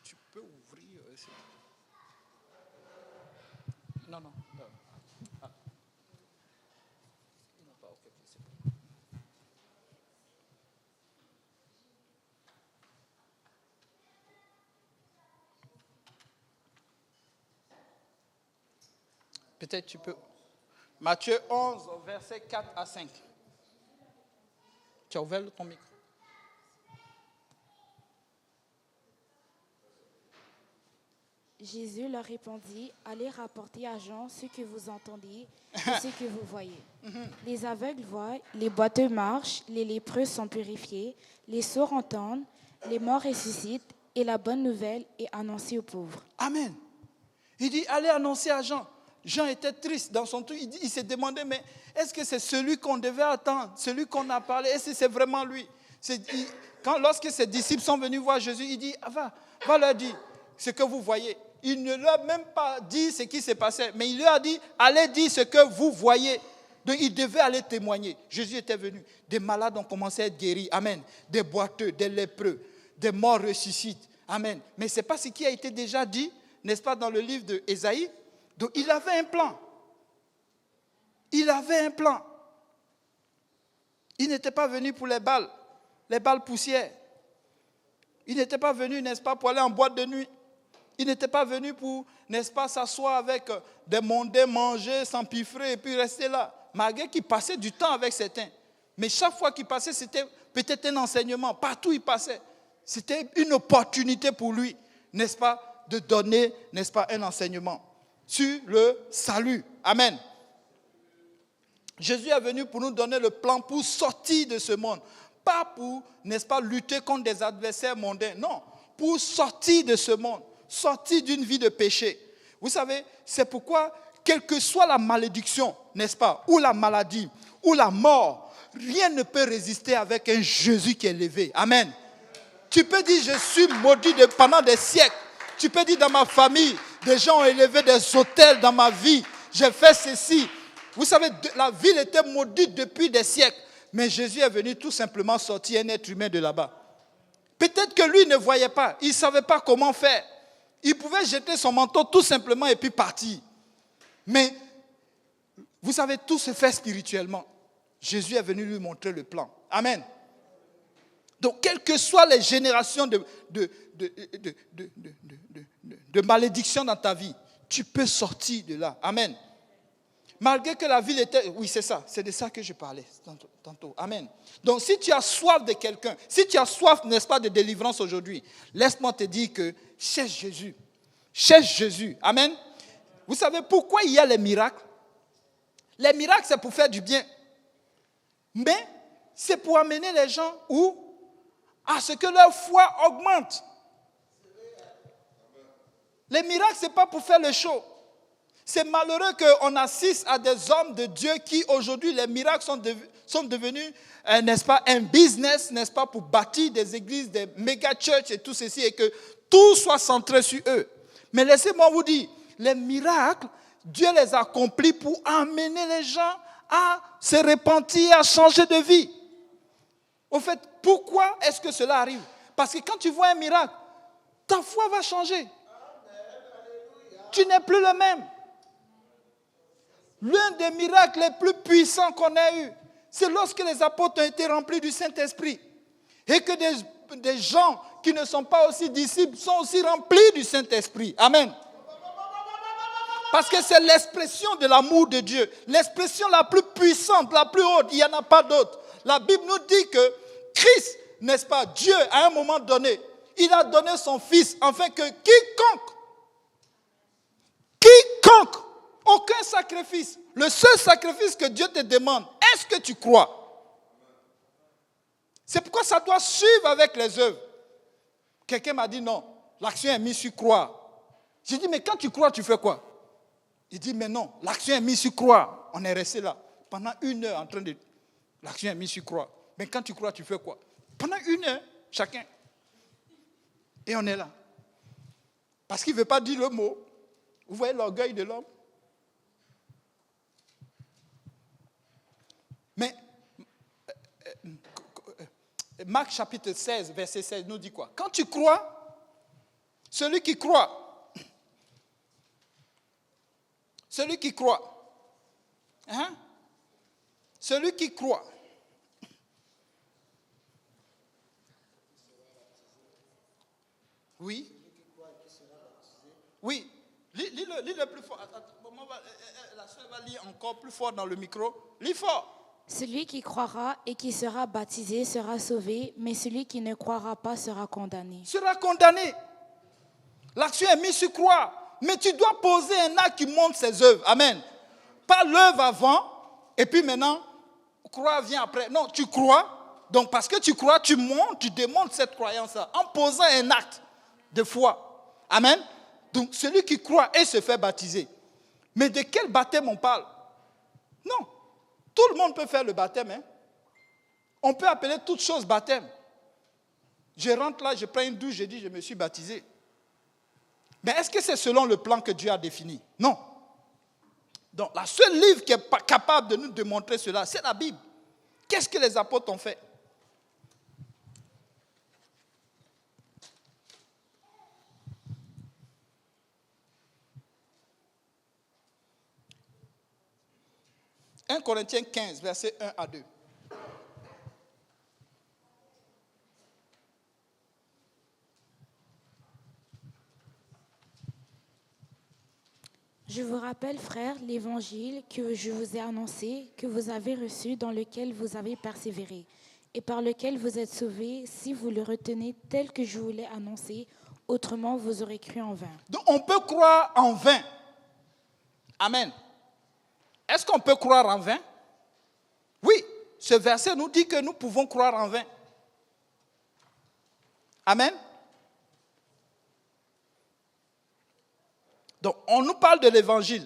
Tu peux ouvrir. Non. Ah. Peut-être tu peux. Matthieu 11, versets 4 à 5. Tu as ouvert ton micro. Jésus leur répondit, allez rapporter à Jean ce que vous entendez et ce que vous voyez. Les aveugles voient, les boiteux marchent, les lépreux sont purifiés, les sourds entendent, les morts ressuscitent et la bonne nouvelle est annoncée aux pauvres. Amen. Il dit, allez annoncer à Jean. Jean était triste dans son truc. Il s'est demandé, mais est-ce que c'est celui qu'on devait attendre, celui qu'on a parlé, est-ce que c'est vraiment lui? Lorsque ses disciples sont venus voir Jésus, il dit, va leur dire ce que vous voyez. Il ne leur a même pas dit ce qui s'est passé, mais il leur a dit, allez dire ce que vous voyez. Donc il devait aller témoigner. Jésus était venu. Des malades ont commencé à être guéris. Amen. Des boiteux, des lépreux, des morts ressuscitent. Amen. Mais ce n'est pas ce qui a été déjà dit, n'est-ce pas, dans le livre d'Ésaïe? Donc il avait un plan. Il avait un plan. Il n'était pas venu pour les balles poussières. Il n'était pas venu, n'est-ce pas, pour aller en boîte de nuit. Il n'était pas venu pour, n'est-ce pas, s'asseoir avec des mondains, manger, s'empiffrer et puis rester là. Malgré qu'il passait du temps avec certains. Mais chaque fois qu'il passait, c'était peut-être un enseignement. Partout où il passait, c'était une opportunité pour lui, n'est-ce pas, de donner, n'est-ce pas, un enseignement sur le salut. Amen. Jésus est venu pour nous donner le plan pour sortir de ce monde. Pas pour, n'est-ce pas, lutter contre des adversaires mondains. Non, pour sortir de ce monde. Sortir d'une vie de péché. Vous savez, c'est pourquoi, quelle que soit la malédiction, n'est-ce pas, ou la maladie, ou la mort, rien ne peut résister avec un Jésus qui est élevé. Amen. Tu peux dire, je suis maudit pendant des siècles. Tu peux dire, dans ma famille, des gens ont élevé des autels dans ma vie. J'ai fait ceci. Vous savez, la ville était maudite depuis des siècles. Mais Jésus est venu tout simplement sortir un être humain de là-bas. Peut-être que lui ne voyait pas. Il ne savait pas comment faire. Il pouvait jeter son manteau tout simplement et puis partir. Mais, vous savez, tout se fait spirituellement. Jésus est venu lui montrer le plan. Amen. Donc, quelles que soient les générations de malédiction dans ta vie, tu peux sortir de là. Amen. Malgré que la ville était... Oui, c'est ça. C'est de ça que je parlais tantôt. Amen. Donc, si tu as soif de quelqu'un, si tu as soif, n'est-ce pas, de délivrance aujourd'hui, laisse-moi te dire que cherche Jésus. Cherche Jésus. Amen. Vous savez pourquoi il y a les miracles? Les miracles, c'est pour faire du bien. Mais c'est pour amener les gens où? à ce que leur foi augmente. Les miracles, ce n'est pas pour faire le show. C'est malheureux qu'on assiste à des hommes de Dieu qui, aujourd'hui, les miracles sont devenus, n'est-ce pas, un business, n'est-ce pas, pour bâtir des églises, des méga-churches et tout ceci, et que tout soit centré sur eux. Mais laissez-moi vous dire, les miracles, Dieu les accomplit pour amener les gens à se repentir, à changer de vie. Au fait, pourquoi est-ce que cela arrive? Parce que quand tu vois un miracle, ta foi va changer. Tu n'es plus le même. L'un des miracles les plus puissants qu'on ait eu, c'est lorsque les apôtres ont été remplis du Saint-Esprit. Et que des gens qui ne sont pas aussi disciples sont aussi remplis du Saint-Esprit. Amen. Parce que c'est l'expression de l'amour de Dieu. L'expression la plus puissante, la plus haute. Il n'y en a pas d'autre. La Bible nous dit que Christ, n'est-ce pas, Dieu, à un moment donné, il a donné son Fils, afin que quiconque, aucun sacrifice, le seul sacrifice que Dieu te demande, est-ce que tu crois? C'est pourquoi ça doit suivre avec les œuvres. Quelqu'un m'a dit non, l'action est mise sur croire. J'ai dit, mais quand tu crois, tu fais quoi? Il dit, mais non, l'action est mise sur croire. On est resté là pendant 1 heure en train de... L'action est mise sur croire. Mais quand tu crois, tu fais quoi? Pendant 1 heure, chacun. Et on est là. Parce qu'il ne veut pas dire le mot. Vous voyez l'orgueil de l'homme? Mais Marc chapitre 16, verset 16 nous dit quoi? Quand tu crois, celui qui croit, celui qui croit, celui qui croit, oui, oui, lis-le plus fort. La soeur va lire encore plus fort dans le micro. Lis fort. Celui qui croira et qui sera baptisé sera sauvé, mais celui qui ne croira pas sera condamné. Sera condamné. L'action est mise sur croix. Mais tu dois poser un acte qui montre ses œuvres. Amen. Pas l'œuvre avant, et puis maintenant, croire vient après. Non, tu crois. Donc parce que tu crois, tu montres, tu démontres cette croyance-là en posant un acte de foi. Amen. Donc celui qui croit et se fait baptiser. Mais de quel baptême on parle? Non. Tout le monde peut faire le baptême. Hein? On peut appeler toute chose baptême. Je rentre là, je prends une douche, je dis je me suis baptisé. Mais est-ce que c'est selon le plan que Dieu a défini? Non. Donc, la seule livre qui est capable de nous démontrer cela, c'est la Bible. Qu'est-ce que les apôtres ont fait? « 1 Corinthiens 15, versets 1 à 2. Je vous rappelle, frères, l'évangile que je vous ai annoncé, que vous avez reçu, dans lequel vous avez persévéré, et par lequel vous êtes sauvés, si vous le retenez tel que je vous l'ai annoncé, autrement vous aurez cru en vain. » Donc on peut croire en vain. Amen. Est-ce qu'on peut croire en vain? Oui, ce verset nous dit que nous pouvons croire en vain. Amen. Donc, on nous parle de l'évangile.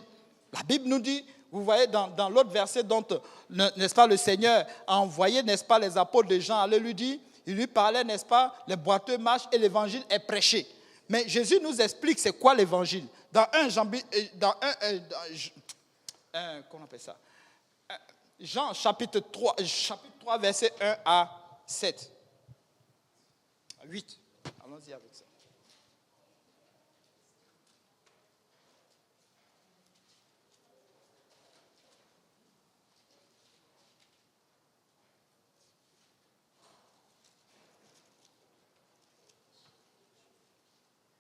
La Bible nous dit, vous voyez dans l'autre verset dont, n'est-ce pas, le Seigneur a envoyé, n'est-ce pas, les apôtres de Jean, allaient lui dire, il lui parlait, n'est-ce pas, les boiteux marchent et l'évangile est prêché. Mais Jésus nous explique c'est quoi l'évangile. Dans qu'on appelle ça? Jean chapitre 3, verset 1 à 7. 8. Allons-y avec ça.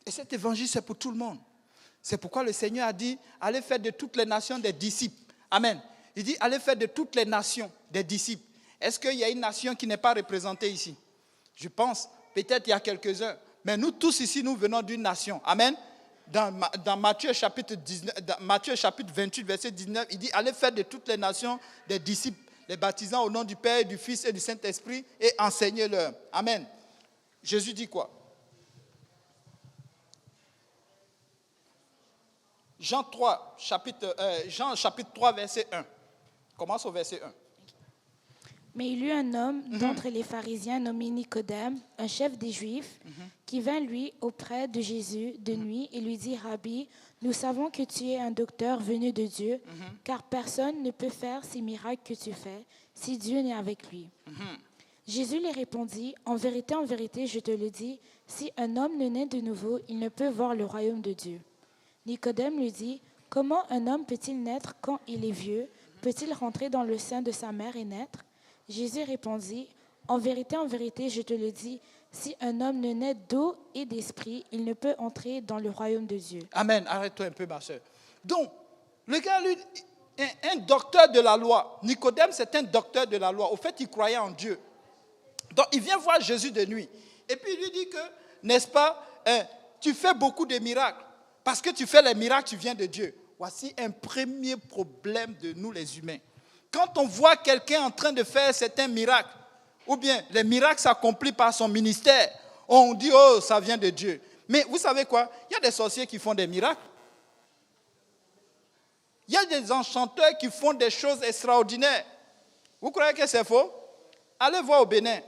Et cet évangile, c'est pour tout le monde. C'est pourquoi le Seigneur a dit, allez faire de toutes les nations des disciples. Amen. Il dit, allez faire de toutes les nations des disciples. Est-ce qu'il y a une nation qui n'est pas représentée ici? Je pense, peut-être il y a quelques-uns. Mais nous tous ici, nous venons d'une nation. Amen. Dans Matthieu chapitre 28, verset 19, il dit, allez faire de toutes les nations des disciples, les baptisant au nom du Père, du Fils et du Saint-Esprit et enseignez-leur. Amen. Jésus dit quoi? Jean chapitre 3, verset 1. Commence au verset 1. Mais il y eut un homme d'entre les pharisiens nommé Nicodème, un chef des Juifs, qui vint lui auprès de Jésus de nuit et lui dit, Rabbi, nous savons que tu es un docteur venu de Dieu, car personne ne peut faire ces miracles que tu fais si Dieu n'est avec lui. Jésus lui répondit, en vérité, je te le dis, si un homme ne naît de nouveau, il ne peut voir le royaume de Dieu. Nicodème lui dit, comment un homme peut-il naître quand il est vieux? Peut-il rentrer dans le sein de sa mère et naître? Jésus répondit, en vérité, je te le dis, si un homme ne naît d'eau et d'esprit, il ne peut entrer dans le royaume de Dieu. Amen. Arrête-toi un peu, ma soeur. Donc, le gars, lui, est un docteur de la loi. Nicodème, c'est un docteur de la loi. Au fait, il croyait en Dieu. Donc, il vient voir Jésus de nuit. Et puis, il lui dit que, n'est-ce pas, tu fais beaucoup de miracles. Parce que tu fais les miracles, tu viens de Dieu. Voici un premier problème de nous, les humains. Quand on voit quelqu'un en train de faire certains miracles, ou bien les miracles s'accomplissent par son ministère, on dit, oh, ça vient de Dieu. Mais vous savez quoi? Il y a des sorciers qui font des miracles. Il y a des enchanteurs qui font des choses extraordinaires. Vous croyez que c'est faux? Allez voir au Bénin.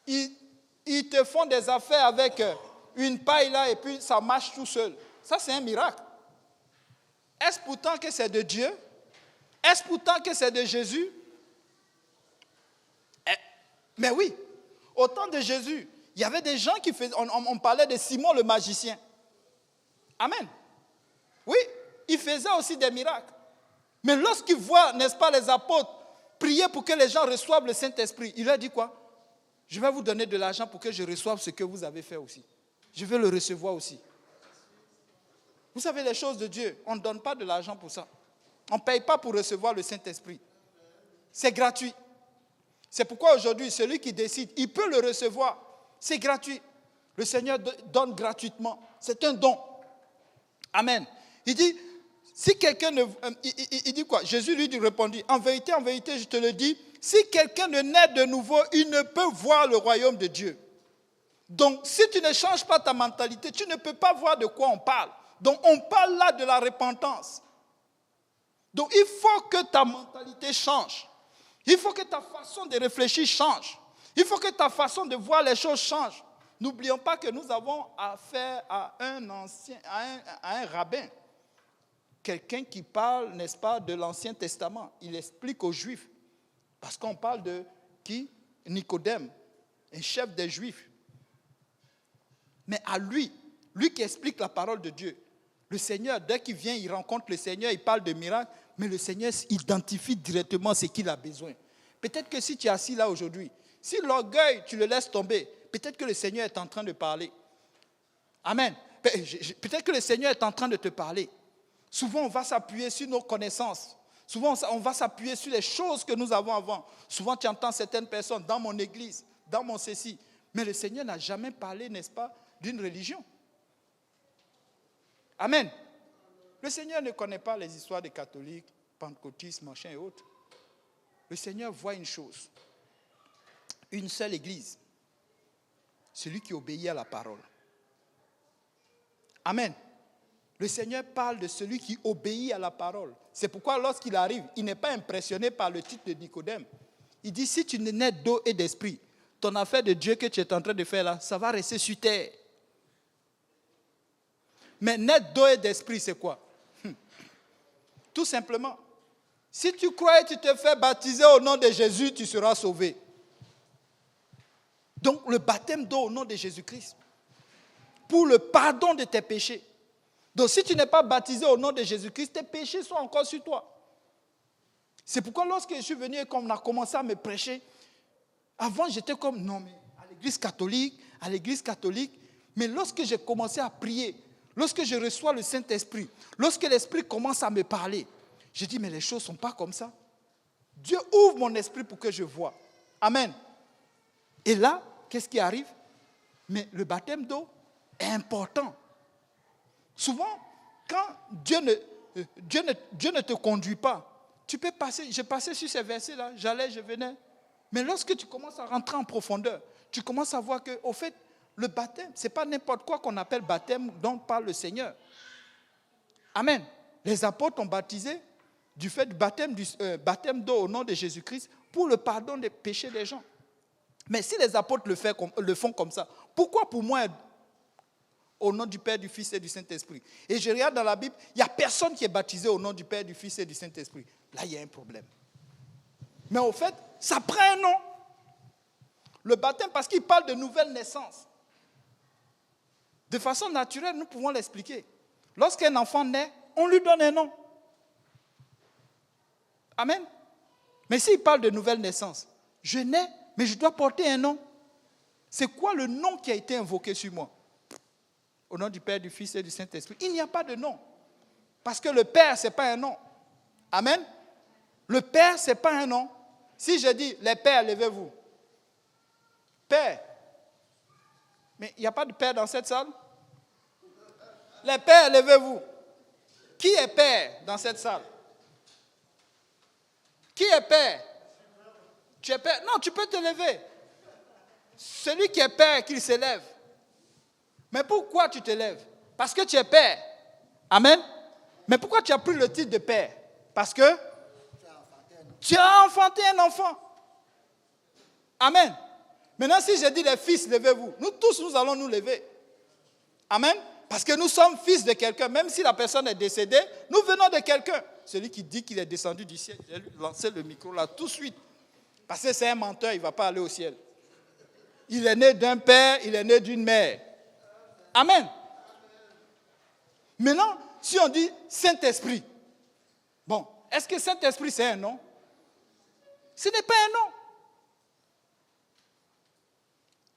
Ils te font des affaires avec une paille là et puis ça marche tout seul. Ça, c'est un miracle. Est-ce pourtant que c'est de Dieu? Est-ce pourtant que c'est de Jésus? Mais oui, au temps de Jésus, il y avait des gens qui faisaient, on parlait de Simon le magicien. Amen. Oui, il faisait aussi des miracles. Mais lorsqu'il voit, n'est-ce pas, les apôtres prier pour que les gens reçoivent le Saint-Esprit, il leur dit quoi? Je vais vous donner de l'argent pour que je reçoive ce que vous avez fait aussi. Je veux le recevoir aussi. Vous savez, les choses de Dieu, on ne donne pas de l'argent pour ça. On ne paye pas pour recevoir le Saint-Esprit. C'est gratuit. C'est pourquoi aujourd'hui, celui qui décide, il peut le recevoir. C'est gratuit. Le Seigneur donne gratuitement. C'est un don. Amen. Il dit, si quelqu'un ne... Il dit quoi? Jésus lui répondit, en vérité, je te le dis, si quelqu'un ne naît de nouveau, il ne peut voir le royaume de Dieu. Donc, si tu ne changes pas ta mentalité, tu ne peux pas voir de quoi on parle. Donc, on parle là de la repentance. Donc, il faut que ta mentalité change. Il faut que ta façon de réfléchir change. Il faut que ta façon de voir les choses change. N'oublions pas que nous avons affaire à un rabbin. Quelqu'un qui parle, n'est-ce pas, de l'Ancien Testament. Il explique aux Juifs. Parce qu'on parle de qui? Nicodème, un chef des Juifs. Mais à lui qui explique la parole de Dieu, le Seigneur, dès qu'il vient, il rencontre le Seigneur, il parle de miracles, mais le Seigneur identifie directement ce qu'il a besoin. Peut-être que si tu es assis là aujourd'hui, si l'orgueil, tu le laisses tomber, peut-être que le Seigneur est en train de parler. Amen. Peut-être que le Seigneur est en train de te parler. Souvent, on va s'appuyer sur nos connaissances. Souvent, on va s'appuyer sur les choses que nous avons avant. Souvent, tu entends certaines personnes dans mon église, dans mon ceci. Mais le Seigneur n'a jamais parlé, n'est-ce pas, d'une religion. Amen. Le Seigneur ne connaît pas les histoires des catholiques, pentecôtistes, machin et autres. Le Seigneur voit une chose. Une seule église. Celui qui obéit à la parole. Amen. Le Seigneur parle de celui qui obéit à la parole. C'est pourquoi lorsqu'il arrive, il n'est pas impressionné par le titre de Nicodème. Il dit, si tu n'es d'eau et d'esprit, ton affaire de Dieu que tu es en train de faire là, ça va rester sur terre. Mais naître d'eau et d'esprit, c'est quoi? Tout simplement, si tu crois et tu te fais baptiser au nom de Jésus, tu seras sauvé. Donc le baptême d'eau au nom de Jésus-Christ, pour le pardon de tes péchés. Donc si tu n'es pas baptisé au nom de Jésus-Christ, tes péchés sont encore sur toi. C'est pourquoi lorsque je suis venu et qu'on a commencé à me prêcher, avant j'étais comme, non mais à l'église catholique, mais lorsque j'ai commencé à prier, lorsque je reçois le Saint-Esprit, lorsque l'Esprit commence à me parler, je dis, mais les choses ne sont pas comme ça. Dieu ouvre mon esprit pour que je vois. Amen. Et là, qu'est-ce qui arrive? Mais le baptême d'eau est important. Souvent, quand Dieu ne te conduit pas, tu peux passer, je passais sur ces versets-là, j'allais, je venais. Mais lorsque tu commences à rentrer en profondeur, tu commences à voir qu'au fait, le baptême, ce n'est pas n'importe quoi qu'on appelle baptême dont parle le Seigneur. Amen. Les apôtres ont baptisé du fait du baptême d'eau au nom de Jésus-Christ pour le pardon des péchés des gens. Mais si les apôtres le font comme ça, pourquoi pour moi au nom du Père, du Fils et du Saint-Esprit? Et je regarde dans la Bible, il n'y a personne qui est baptisé au nom du Père, du Fils et du Saint-Esprit. Là, il y a un problème. Mais au fait, ça prend un nom. Le baptême, parce qu'il parle de nouvelle naissance. De façon naturelle, nous pouvons l'expliquer. Lorsqu'un enfant naît, on lui donne un nom. Amen. Mais s'il parle de nouvelle naissance, je nais, mais je dois porter un nom. C'est quoi le nom qui a été invoqué sur moi? Au nom du Père, du Fils et du Saint-Esprit. Il n'y a pas de nom. Parce que le Père, ce n'est pas un nom. Amen. Le Père, ce n'est pas un nom. Si je dis, les pères, levez-vous. Père. Mais il n'y a pas de père dans cette salle? Les pères, levez-vous. Qui est père dans cette salle? Qui est père? Tu es père? Non, tu peux te lever. Celui qui est père, qu'il se lève. Mais pourquoi tu te lèves? Parce que tu es père. Amen. Mais pourquoi tu as pris le titre de père? Parce que tu as enfanté un enfant. Amen. Maintenant, si je dis les fils, levez-vous. Nous tous, nous allons nous lever. Amen. Parce que nous sommes fils de quelqu'un. Même si la personne est décédée, nous venons de quelqu'un. Celui qui dit qu'il est descendu du ciel, je vais lui lancer le micro là tout de suite. Parce que c'est un menteur, il ne va pas aller au ciel. Il est né d'un père, il est né d'une mère. Amen. Maintenant, si on dit Saint-Esprit, bon, est-ce que Saint-Esprit c'est un nom? Ce n'est pas un nom.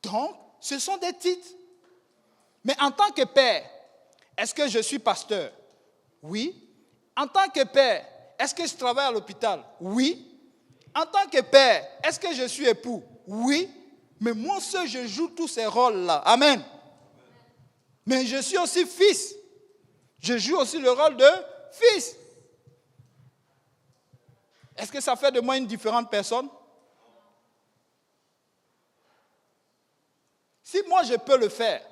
Donc, ce sont des titres. Mais en tant que père, est-ce que je suis pasteur? Oui. En tant que père, est-ce que je travaille à l'hôpital? Oui. En tant que père, est-ce que je suis époux? Oui. Mais moi seul, je joue tous ces rôles-là. Amen. Mais je suis aussi fils. Je joue aussi le rôle de fils. Est-ce que ça fait de moi une différente personne? Si moi je peux le faire,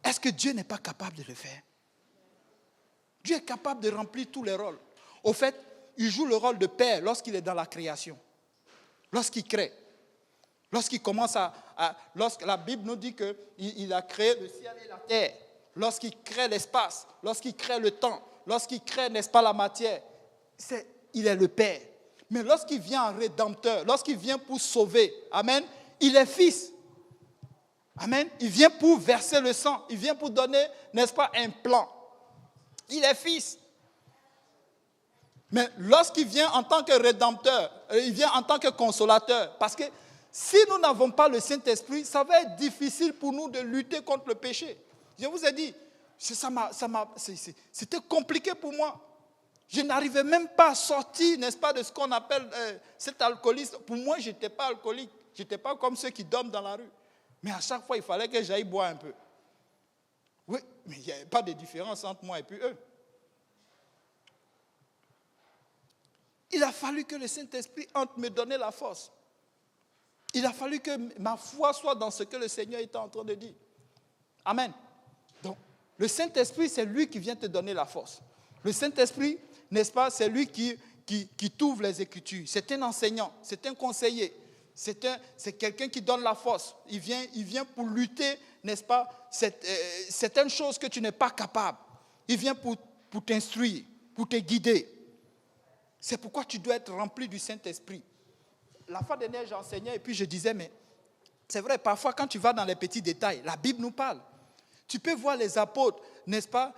est-ce que Dieu n'est pas capable de le faire? Dieu est capable de remplir tous les rôles. Au fait, il joue le rôle de père lorsqu'il est dans la création. Lorsqu'il crée. Lorsqu'il commence lorsque la Bible nous dit qu'il a créé le ciel et la terre. Lorsqu'il crée l'espace. Lorsqu'il crée le temps. Lorsqu'il crée, n'est-ce pas, la matière. Il est le père. Mais lorsqu'il vient en rédempteur, lorsqu'il vient pour sauver, amen, il est fils. Amen. Il vient pour verser le sang. Il vient pour donner, n'est-ce pas, un plan. Il est fils. Mais lorsqu'il vient en tant que rédempteur, il vient en tant que consolateur. Parce que si nous n'avons pas le Saint-Esprit, ça va être difficile pour nous de lutter contre le péché. Je vous ai dit, c'était compliqué pour moi. Je n'arrivais même pas à sortir, n'est-ce pas, de ce qu'on appelle cet alcoolisme. Pour moi, je n'étais pas alcoolique. Je n'étais pas comme ceux qui dorment dans la rue. Mais à chaque fois, il fallait que j'aille boire un peu. Oui, mais il n'y avait pas de différence entre moi et puis eux. Il a fallu que le Saint-Esprit entre me donner la force. Il a fallu que ma foi soit dans ce que le Seigneur était en train de dire. Amen. Donc, le Saint-Esprit, c'est lui qui vient te donner la force. Le Saint-Esprit, n'est-ce pas, c'est lui qui t'ouvre les Écritures. C'est un enseignant, c'est un conseiller. C'est quelqu'un qui donne la force. Il vient pour lutter, n'est-ce pas, certaines choses que tu n'es pas capable. Il vient pour t'instruire, pour te guider. C'est pourquoi tu dois être rempli du Saint-Esprit. La fois dernière, j'enseignais et puis je disais, mais c'est vrai, parfois quand tu vas dans les petits détails, la Bible nous parle. Tu peux voir les apôtres, n'est-ce pas?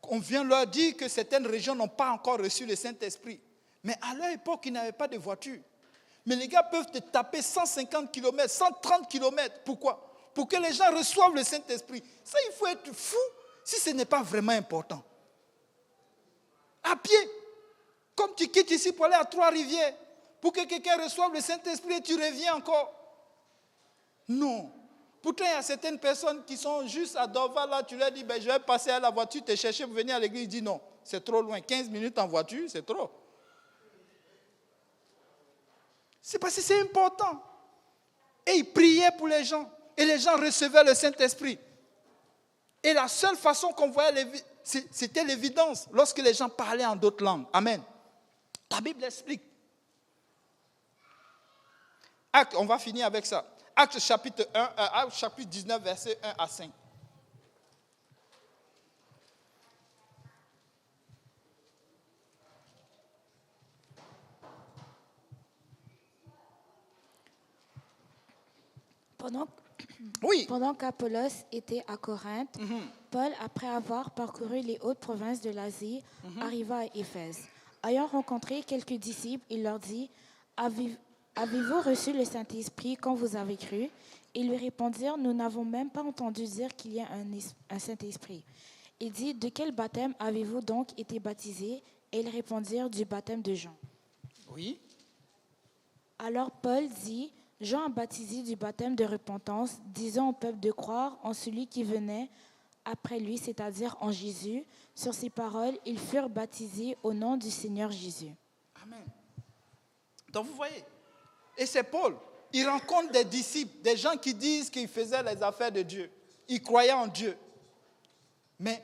On vient leur dire que certaines régions n'ont pas encore reçu le Saint-Esprit. Mais à leur époque, ils n'avaient pas de voiture. Mais les gars peuvent te taper 150 km, 130 km. Pourquoi? Pour que les gens reçoivent le Saint-Esprit. Ça, il faut être fou si ce n'est pas vraiment important. À pied. Comme tu quittes ici pour aller à Trois-Rivières, pour que quelqu'un reçoive le Saint-Esprit et tu reviens encore. Non. Pourtant, il y a certaines personnes qui sont juste à Dorval, là, tu leur dis, je vais passer à la voiture, te chercher pour venir à l'église. Ils disent non, c'est trop loin. 15 minutes en voiture, c'est trop. C'est parce que c'est important. Et il priait pour les gens. Et les gens recevaient le Saint-Esprit. Et la seule façon qu'on voyait, c'était l'évidence lorsque les gens parlaient en d'autres langues. Amen. La Bible explique. Actes, on va finir avec ça. Actes chapitre 19, versets 1 à 5. Pendant qu'Apollos était à Corinthe, Paul, après avoir parcouru les hautes provinces de l'Asie, arriva à Éphèse. Ayant rencontré quelques disciples, il leur dit, Avez-vous reçu le Saint-Esprit quand vous avez cru? Ils lui répondirent, Nous n'avons même pas entendu dire qu'il y a un Saint-Esprit. Il dit, De quel baptême avez-vous donc été baptisés? Et ils répondirent, Du baptême de Jean. Oui. Alors Paul dit, Jean a baptisé du baptême de repentance, disant au peuple de croire en celui qui venait après lui, c'est-à-dire en Jésus. Sur ces paroles, ils furent baptisés au nom du Seigneur Jésus. Amen. Donc vous voyez, et c'est Paul, il rencontre des disciples, des gens qui disent qu'ils faisaient les affaires de Dieu. Ils croyaient en Dieu. Mais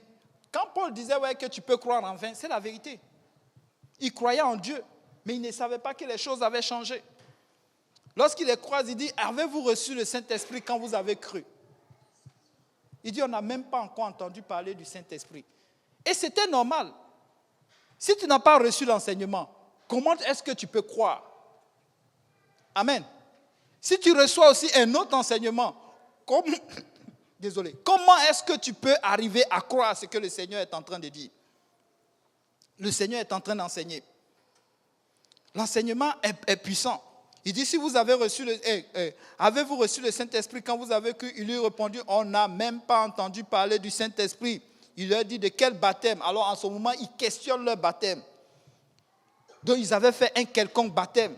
quand Paul disait que tu peux croire en vain, c'est la vérité. Il croyait en Dieu, mais il ne savait pas que les choses avaient changé. Lorsqu'il les croise, il dit, avez-vous reçu le Saint-Esprit quand vous avez cru? Il dit, on n'a même pas encore entendu parler du Saint-Esprit. Et c'était normal. Si tu n'as pas reçu l'enseignement, comment est-ce que tu peux croire? Amen. Si tu reçois aussi un autre enseignement, comment est-ce que tu peux arriver à croire ce que le Seigneur est en train de dire? Le Seigneur est en train d'enseigner. L'enseignement est puissant. Il dit, si vous avez avez-vous reçu le Saint-Esprit quand vous avez cru? Il lui répondit, on n'a même pas entendu parler du Saint-Esprit. Il leur dit, de quel baptême? Alors en ce moment, ils questionnent leur baptême. Donc ils avaient fait un quelconque baptême.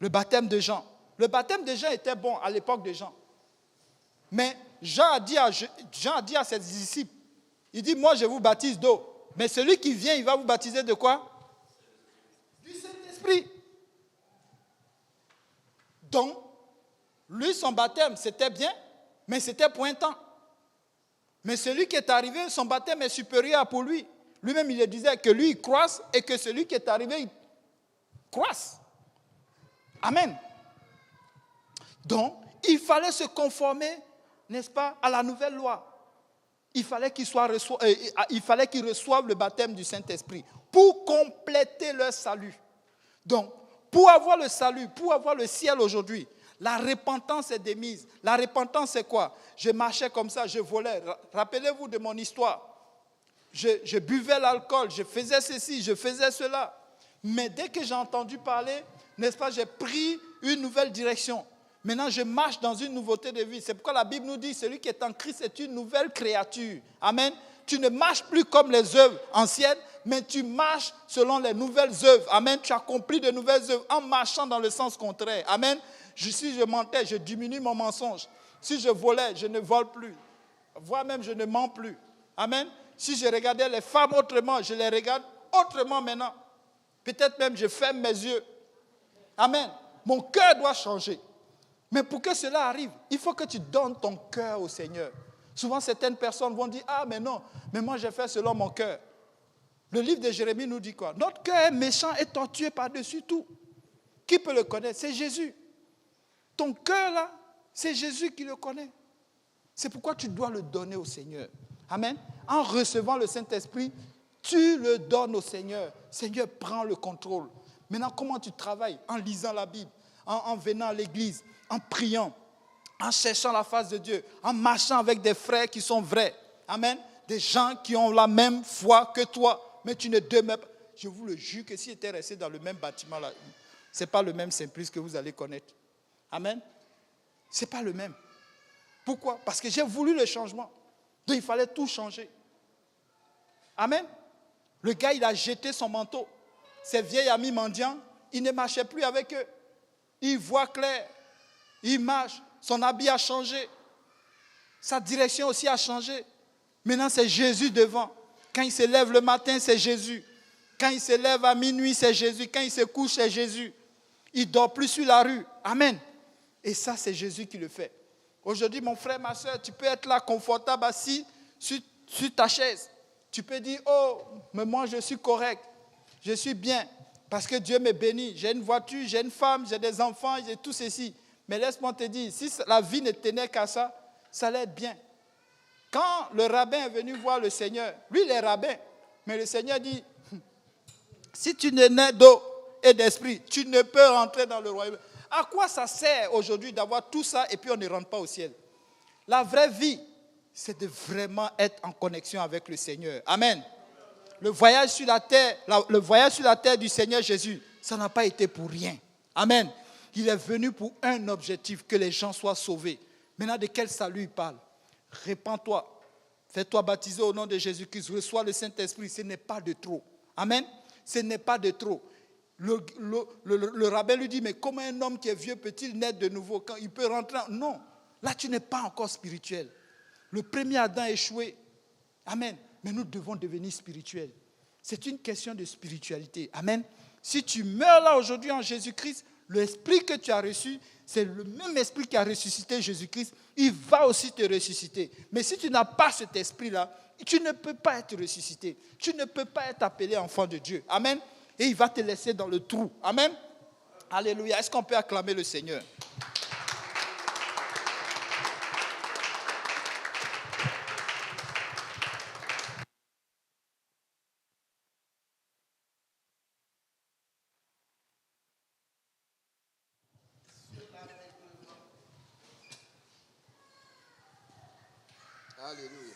Le baptême de Jean. Le baptême de Jean était bon à l'époque de Jean. Mais Jean a dit à ses disciples, il dit, moi je vous baptise d'eau. Mais celui qui vient, il va vous baptiser de quoi? Du Saint-Esprit. Donc, lui, son baptême, c'était bien, mais c'était pour un temps. Mais celui qui est arrivé, son baptême est supérieur pour lui. Lui-même, il disait que lui, il croisse et que celui qui est arrivé, il croisse. Amen. Donc, il fallait se conformer, n'est-ce pas, à la nouvelle loi. Il fallait qu'ils reçoivent le baptême du Saint-Esprit pour compléter leur salut. Donc, pour avoir le salut, pour avoir le ciel aujourd'hui, la repentance est démise. La repentance, c'est quoi? Je marchais comme ça, je volais. Rappelez-vous de mon histoire. Je buvais l'alcool, je faisais ceci, je faisais cela. Mais dès que j'ai entendu parler, n'est-ce pas, j'ai pris une nouvelle direction. Maintenant, je marche dans une nouveauté de vie. C'est pourquoi la Bible nous dit, celui qui est en Christ est une nouvelle créature. Amen. Tu ne marches plus comme les œuvres anciennes, mais tu marches selon les nouvelles œuvres. Amen. Tu accomplis de nouvelles œuvres en marchant dans le sens contraire. Amen. Si je mentais, je diminue mon mensonge. Si je volais, je ne vole plus. Voire même, je ne mens plus. Amen. Si je regardais les femmes autrement, je les regarde autrement maintenant. Peut-être même, je ferme mes yeux. Amen. Mon cœur doit changer. Mais pour que cela arrive, il faut que tu donnes ton cœur au Seigneur. Souvent, certaines personnes vont dire, ah, mais non, mais moi, j'ai fait selon mon cœur. Le livre de Jérémie nous dit quoi? Notre cœur est méchant et tortueux par-dessus tout. Qui peut le connaître? C'est Jésus. Ton cœur, là, c'est Jésus qui le connaît. C'est pourquoi tu dois le donner au Seigneur. Amen. En recevant le Saint-Esprit, tu le donnes au Seigneur. Seigneur, prends le contrôle. Maintenant, comment tu travailles? En lisant la Bible, en venant à l'église, en priant, en cherchant la face de Dieu, en marchant avec des frères qui sont vrais. Amen. Des gens qui ont la même foi que toi, mais tu ne demeures pas. Je vous le jure que si j'étais resté dans le même bâtiment là, ce n'est pas le même Simplice que vous allez connaître. Amen. Ce n'est pas le même. Pourquoi? Parce que j'ai voulu le changement. Donc il fallait tout changer. Amen. Le gars, il a jeté son manteau. Ses vieils amis mendiants, il ne marchait plus avec eux. Il voit clair. Il marche. Son habit a changé. Sa direction aussi a changé. Maintenant, c'est Jésus devant. Quand il se lève le matin, c'est Jésus. Quand il se lève à minuit, c'est Jésus. Quand il se couche, c'est Jésus. Il ne dort plus sur la rue. Amen. Et ça, c'est Jésus qui le fait. Aujourd'hui, mon frère, ma soeur, tu peux être là confortable, assis sur ta chaise. Tu peux dire, oh, mais moi je suis correct, je suis bien, parce que Dieu me bénit. J'ai une voiture, j'ai une femme, j'ai des enfants, j'ai tout ceci. Mais laisse-moi te dire, si la vie ne tenait qu'à ça, ça allait être bien. Quand le rabbin est venu voir le Seigneur, lui il est rabbin, mais le Seigneur dit, si tu n'es né d'eau et d'esprit, tu ne peux rentrer dans le royaume. À quoi ça sert aujourd'hui d'avoir tout ça et puis on ne rentre pas au ciel? La vraie vie, c'est de vraiment être en connexion avec le Seigneur. Amen. Le voyage sur la terre du Seigneur Jésus, ça n'a pas été pour rien. Amen. Il est venu pour un objectif, que les gens soient sauvés. Maintenant, de quel salut il parle? Répands-toi, fais-toi baptiser au nom de Jésus-Christ, reçois le Saint-Esprit, ce n'est pas de trop. Amen. Ce n'est pas de trop. Le rabbin lui dit, mais comment un homme qui est vieux peut-il naître de nouveau quand il peut rentrer? Non, là tu n'es pas encore spirituel. Le premier Adam a échoué. Amen. Mais nous devons devenir spirituels. C'est une question de spiritualité. Amen. Si tu meurs là aujourd'hui en Jésus-Christ, l'esprit que tu as reçu, c'est le même esprit qui a ressuscité Jésus-Christ. Il va aussi te ressusciter. Mais si tu n'as pas cet esprit-là, tu ne peux pas être ressuscité. Tu ne peux pas être appelé enfant de Dieu. Amen. Et il va te laisser dans le trou. Amen. Alléluia. Est-ce qu'on peut acclamer le Seigneur? Alléluia.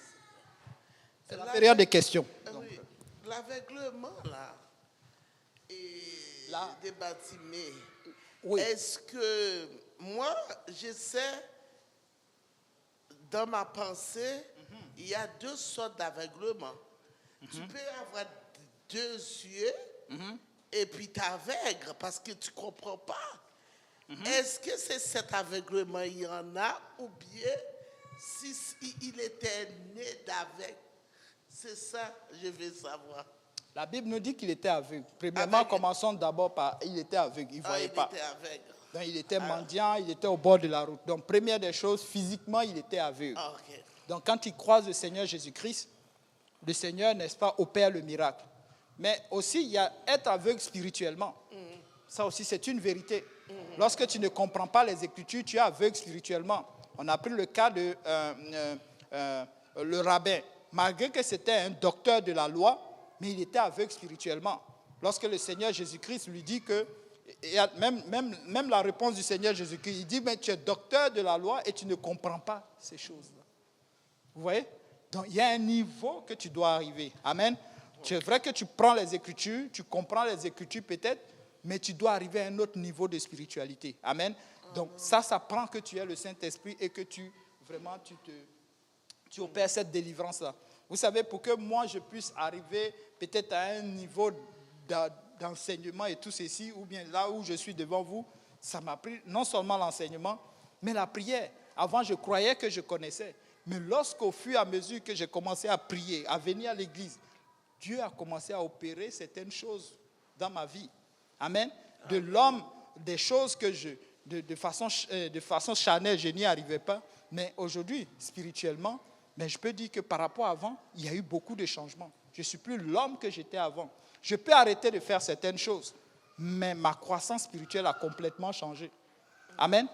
C'est la période des questions. Oui, l'aveuglement là, et des bâtiments, Oui. est-ce que moi, j'essaie, dans ma pensée, il y a deux sortes d'aveuglement. Tu peux avoir deux yeux et puis t'aveugles parce que tu ne comprends pas. Est-ce que c'est cet aveuglement, il y en a, ou bien si il était né d'aveugle? C'est ça, je veux savoir. La Bible nous dit qu'il était aveugle. Premièrement, commençons d'abord par il était aveugle, il ne voyait pas. Il était aveugle. Donc, il était mendiant, il était au bord de la route. Donc, première des choses, physiquement, il était aveugle. Okay. Donc, quand il croise le Seigneur Jésus-Christ, le Seigneur, n'est-ce pas, opère le miracle. Mais aussi, il y a être aveugle spirituellement. Ça aussi, c'est une vérité. Lorsque tu ne comprends pas les Écritures, tu es aveugle spirituellement. On a pris le cas de le rabbin. Malgré que c'était un docteur de la loi, mais il était aveugle spirituellement. Lorsque le Seigneur Jésus-Christ lui dit que, et même la réponse du Seigneur Jésus-Christ, il dit, mais tu es docteur de la loi et tu ne comprends pas ces choses-là. Vous voyez? Donc il y a un niveau que tu dois arriver. Amen. C'est vrai que tu prends les Écritures, tu comprends les Écritures peut-être, mais tu dois arriver à un autre niveau de spiritualité. Amen. Donc ça prend que tu aies le Saint-Esprit et que tu opères cette délivrance-là. Vous savez, pour que moi je puisse arriver peut-être à un niveau d'enseignement et tout ceci, ou bien là où je suis devant vous, ça m'a pris non seulement l'enseignement, mais la prière. Avant, je croyais que je connaissais. Mais lorsqu'au fur et à mesure que j'ai commencé à prier, à venir à l'église, Dieu a commencé à opérer certaines choses dans ma vie. Amen. De l'homme, des choses que de façon charnelle, je n'y arrivais pas. Mais aujourd'hui, spirituellement, mais je peux dire que par rapport à avant, il y a eu beaucoup de changements. Je ne suis plus l'homme que j'étais avant. Je peux arrêter de faire certaines choses, mais ma croissance spirituelle a complètement changé. Amen.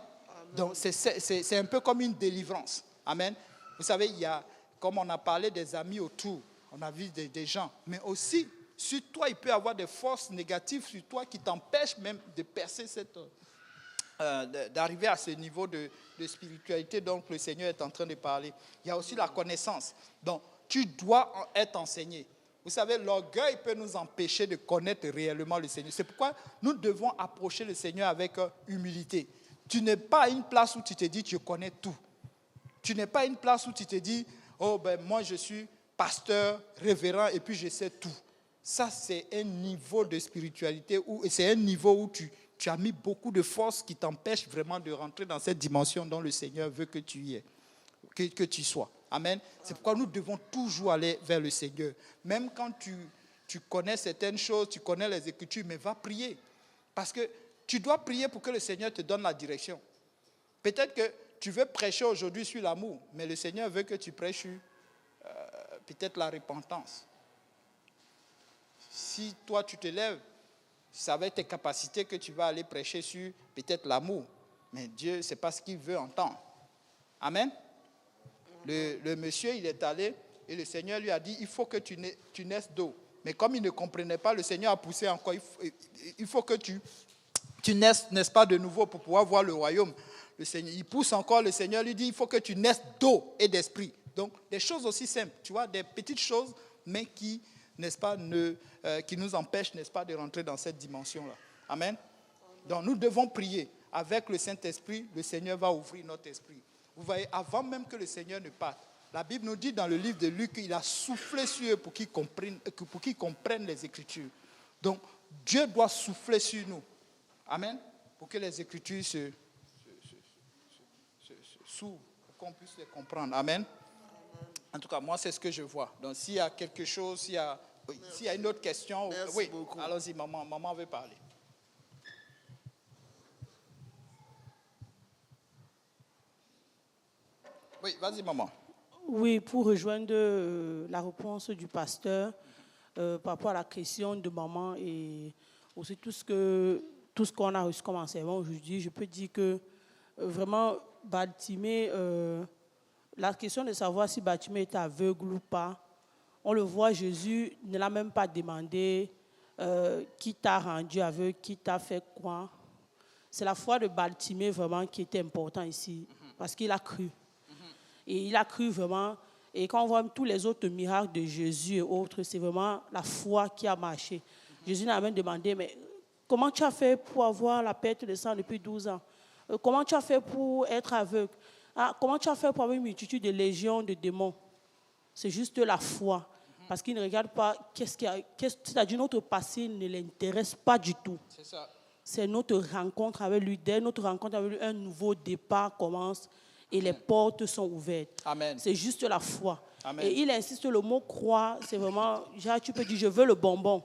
Donc, c'est un peu comme une délivrance. Amen. Vous savez, il y a, comme on a parlé des amis autour, on a vu des gens, mais aussi, sur toi, il peut y avoir des forces négatives sur toi qui t'empêchent même de percer d'arriver à ce niveau de spiritualité dont le Seigneur est en train de parler. Il y a aussi la connaissance. Donc, tu dois être enseigné. Vous savez, l'orgueil peut nous empêcher de connaître réellement le Seigneur. C'est pourquoi nous devons approcher le Seigneur avec humilité. Tu n'es pas à une place où tu te dis, je connais tout. Tu n'es pas à une place où tu te dis, oh ben moi je suis pasteur, révérend et puis je sais tout. Ça, c'est un niveau de spiritualité, c'est un niveau où tu as mis beaucoup de force qui t'empêche vraiment de rentrer dans cette dimension dont le Seigneur veut que tu y aies, que tu sois. Amen. C'est pourquoi nous devons toujours aller vers le Seigneur. Même quand tu connais certaines choses, tu connais les Écritures, mais va prier. Parce que tu dois prier pour que le Seigneur te donne la direction. Peut-être que tu veux prêcher aujourd'hui sur l'amour, mais le Seigneur veut que tu prêches sur peut-être la repentance. Si toi tu te lèves, c'est avec tes capacités que tu vas aller prêcher sur peut-être l'amour. Mais Dieu, ce n'est pas ce qu'il veut entendre. Amen. Le monsieur, il est allé et le Seigneur lui a dit, il faut que tu naisses d'eau. Mais comme il ne comprenait pas, le Seigneur a poussé encore, il faut que tu naisses, n'est-ce pas, de nouveau pour pouvoir voir le royaume. Le Seigneur, il pousse encore, le Seigneur lui dit, il faut que tu naisses d'eau et d'esprit. Donc, des choses aussi simples, tu vois, des petites choses, mais qui, n'est-ce pas, qui nous empêchent, n'est-ce pas, de rentrer dans cette dimension-là. Amen. Donc, nous devons prier. Avec le Saint-Esprit, le Seigneur va ouvrir notre esprit. Vous voyez, avant même que le Seigneur ne parte, la Bible nous dit dans le livre de Luc qu'il a soufflé sur eux pour qu'ils comprennent les Écritures. Donc, Dieu doit souffler sur nous. Amen. Pour que les Écritures s'ouvrent, pour qu'on puisse les comprendre. Amen. En tout cas, moi, c'est ce que je vois. Donc, s'il y a quelque chose, s'il y a une autre question, oui, beaucoup. Allons-y, maman veut parler. Oui, vas-y, maman. Oui, pour rejoindre la réponse du pasteur par rapport à la question de maman et aussi tout ce qu'on a reçu comme enseignement aujourd'hui, je peux dire que vraiment, Bartimée, la question de savoir si Bartimée est aveugle ou pas, on le voit, Jésus ne l'a même pas demandé qui t'a rendu aveugle, qui t'a fait quoi. C'est la foi de Bartimée vraiment qui était important ici, parce qu'il a cru. Et il a cru vraiment. Et quand on voit tous les autres miracles de Jésus et autres, c'est vraiment la foi qui a marché. Jésus n'a même demandé, mais comment tu as fait pour avoir la perte de sang depuis 12 ans? Comment tu as fait pour être aveugle? Comment tu as fait pour avoir une multitude de légions de démons? C'est juste la foi. Parce qu'il ne regarde pas c'est-à-dire notre passé ne l'intéresse pas du tout. C'est ça. C'est notre rencontre avec lui. Dès notre rencontre avec lui, un nouveau départ commence. Et les portes sont ouvertes. Amen. C'est juste la foi. Amen. Et il insiste, le mot croire, c'est vraiment, genre, tu peux dire, je veux le bonbon.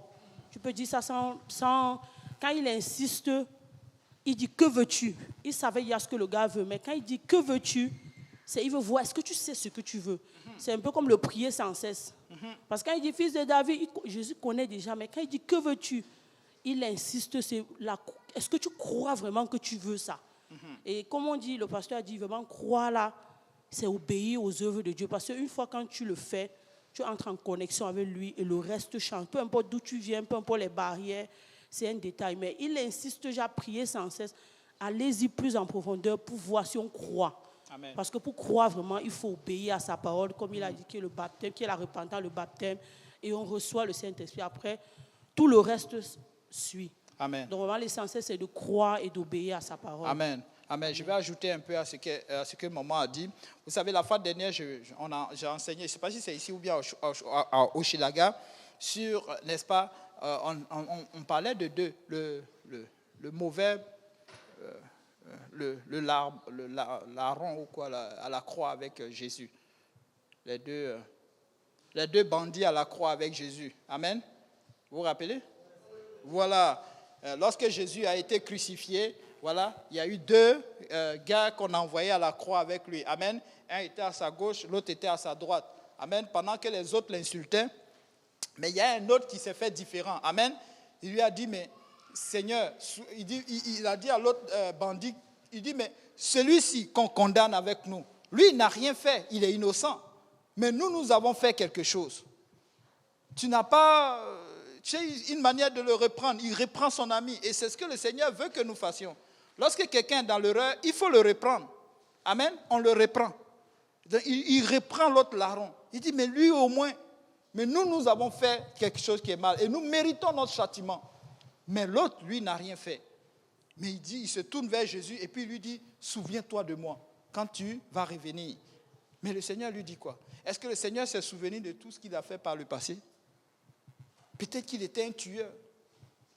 Tu peux dire ça sans quand il insiste, il dit, que veux-tu? Il savait hier ce que le gars veut, mais quand il dit, que veux-tu? Il veut voir, est-ce que tu sais ce que tu veux? C'est un peu comme le prier sans cesse. Parce que quand il dit, fils de David, Jésus connaît déjà, mais quand il dit, que veux-tu? Il insiste, est-ce que tu crois vraiment que tu veux ça? Et comme on dit, le pasteur a dit, vraiment croire là, c'est obéir aux œuvres de Dieu. Parce qu'une fois quand tu le fais, tu entres en connexion avec lui et le reste change. Peu importe d'où tu viens, peu importe les barrières, c'est un détail. Mais il insiste, j'ai prié sans cesse. Allez-y plus en profondeur pour voir si on croit. Amen. Parce que pour croire vraiment, il faut obéir à sa parole. Comme il a dit que le baptême, qu'il a repentance, le baptême, et on reçoit le Saint-Esprit. Après, tout le reste suit. Amen. Donc vraiment, l'essentiel, c'est de croire et d'obéir à sa parole. Amen. Amen. Je vais ajouter un peu à ce que maman a dit. Vous savez, la fois dernière, j'ai enseigné, je ne sais pas si c'est ici ou bien à Hochelaga, sur, n'est-ce pas, on parlait de deux, le mauvais, le larron ou quoi, à la croix avec Jésus. Les deux bandits à la croix avec Jésus. Amen. Vous vous rappelez? Voilà. Lorsque Jésus a été crucifié, voilà, il y a eu deux gars qu'on a envoyés à la croix avec lui. Amen. Un était à sa gauche, l'autre était à sa droite. Amen. Pendant que les autres l'insultaient. Mais il y a un autre qui s'est fait différent. Amen. Il lui a dit, mais Seigneur, il a dit à l'autre bandit, il dit, mais celui-ci qu'on condamne avec nous, lui, il n'a rien fait, il est innocent. Mais nous avons fait quelque chose. Tu n'as pas... Tu sais, une manière de le reprendre. Il reprend son ami. Et c'est ce que le Seigneur veut que nous fassions. Lorsque quelqu'un est dans l'erreur, il faut le reprendre. Amen. On le reprend. Il reprend l'autre larron. Il dit, mais lui au moins, mais nous avons fait quelque chose qui est mal. Et nous méritons notre châtiment. Mais l'autre, lui, n'a rien fait. Mais il se tourne vers Jésus et puis il lui dit, souviens-toi de moi quand tu vas revenir. Mais le Seigneur lui dit quoi? Est-ce que le Seigneur s'est souvenu de tout ce qu'il a fait par le passé? Peut-être qu'il était un tueur.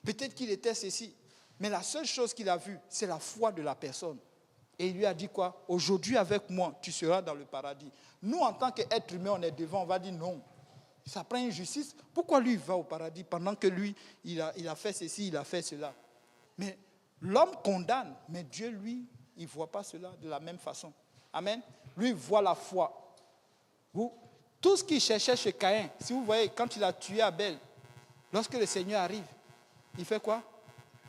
Peut-être qu'il était ceci. Mais la seule chose qu'il a vue, c'est la foi de la personne. Et il lui a dit quoi? Aujourd'hui avec moi, tu seras dans le paradis. Nous, en tant qu'être humain, on est devant, on va dire non. Ça prend une justice. Pourquoi lui, il va au paradis pendant que lui, il a fait ceci, il a fait cela? Mais l'homme condamne, mais Dieu, lui, il ne voit pas cela de la même façon. Amen. Lui, il voit la foi. Tout ce qu'il cherchait chez Caïn, si vous voyez, quand il a tué Abel, lorsque le Seigneur arrive, il fait quoi?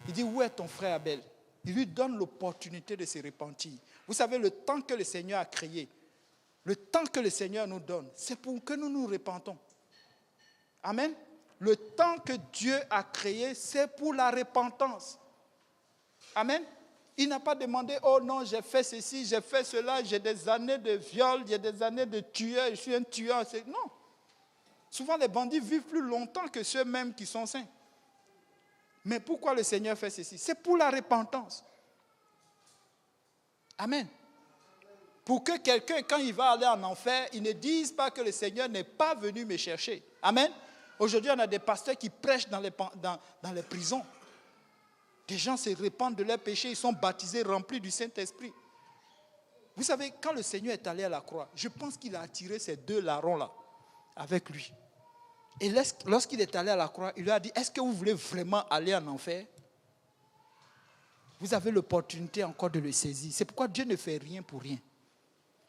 Il dit, où est ton frère Abel? Il lui donne l'opportunité de se repentir. Vous savez, le temps que le Seigneur a créé, le temps que le Seigneur nous donne, c'est pour que nous nous repentons. Amen. Le temps que Dieu a créé, c'est pour la repentance. Amen. Il n'a pas demandé, oh non, j'ai fait ceci, j'ai fait cela, j'ai des années de viol, j'ai des années de tueur, je suis un tueur. Non. Souvent, les bandits vivent plus longtemps que ceux-mêmes qui sont saints. Mais pourquoi le Seigneur fait ceci? C'est pour la repentance. Amen. Pour que quelqu'un, quand il va aller en enfer, il ne dise pas que le Seigneur n'est pas venu me chercher. Amen. Aujourd'hui, on a des pasteurs qui prêchent dans les prisons. Des gens se répandent de leurs péchés, ils sont baptisés, remplis du Saint-Esprit. Vous savez, quand le Seigneur est allé à la croix, je pense qu'il a attiré ces deux larrons-là avec lui. Et lorsqu'il est allé à la croix, il lui a dit, est-ce que vous voulez vraiment aller en enfer? Vous avez l'opportunité encore de le saisir. C'est pourquoi Dieu ne fait rien pour rien.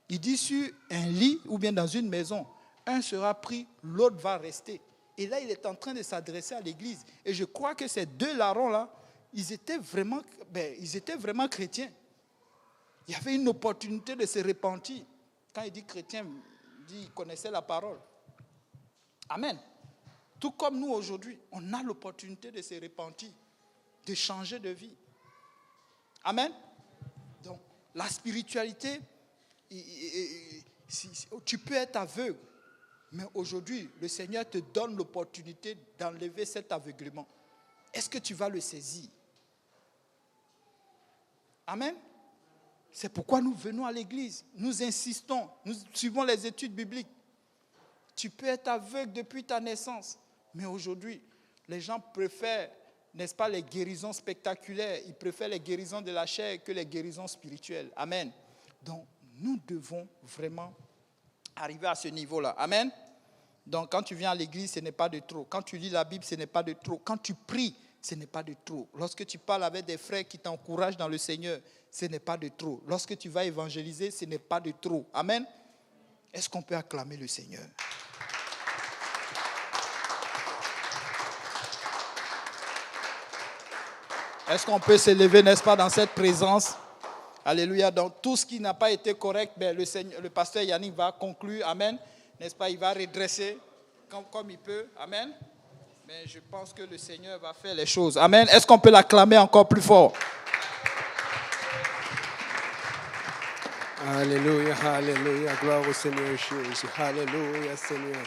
Il dit sur un lit ou bien dans une maison, un sera pris, l'autre va rester. Et là, il est en train de s'adresser à l'église. Et je crois que ces deux larrons-là, ils étaient vraiment chrétiens. Il y avait une opportunité de se repentir. Quand il dit chrétien, il dit qu'il connaissait la parole. Amen. Tout comme nous aujourd'hui, on a l'opportunité de se repentir, de changer de vie. Amen. Donc, la spiritualité, tu peux être aveugle, mais aujourd'hui, le Seigneur te donne l'opportunité d'enlever cet aveuglement. Est-ce que tu vas le saisir? Amen. C'est pourquoi nous venons à l'église. Nous insistons. Nous suivons les études bibliques. Tu peux être aveugle depuis ta naissance. Mais aujourd'hui, les gens préfèrent, n'est-ce pas, les guérisons spectaculaires. Ils préfèrent les guérisons de la chair que les guérisons spirituelles. Amen. Donc, nous devons vraiment arriver à ce niveau-là. Amen. Donc, quand tu viens à l'église, ce n'est pas de trop. Quand tu lis la Bible, ce n'est pas de trop. Quand tu pries, ce n'est pas de trop. Lorsque tu parles avec des frères qui t'encouragent dans le Seigneur, ce n'est pas de trop. Lorsque tu vas évangéliser, ce n'est pas de trop. Amen. Est-ce qu'on peut acclamer le Seigneur? Est-ce qu'on peut s'élever, n'est-ce pas, dans cette présence? Alléluia. Donc, tout ce qui n'a pas été correct, le pasteur Yannick va conclure. Amen. N'est-ce pas? Il va redresser comme il peut. Amen. Mais je pense que le Seigneur va faire les choses. Amen. Est-ce qu'on peut l'acclamer encore plus fort? Alléluia, alléluia. Gloire au Seigneur Jésus. Alléluia, Seigneur.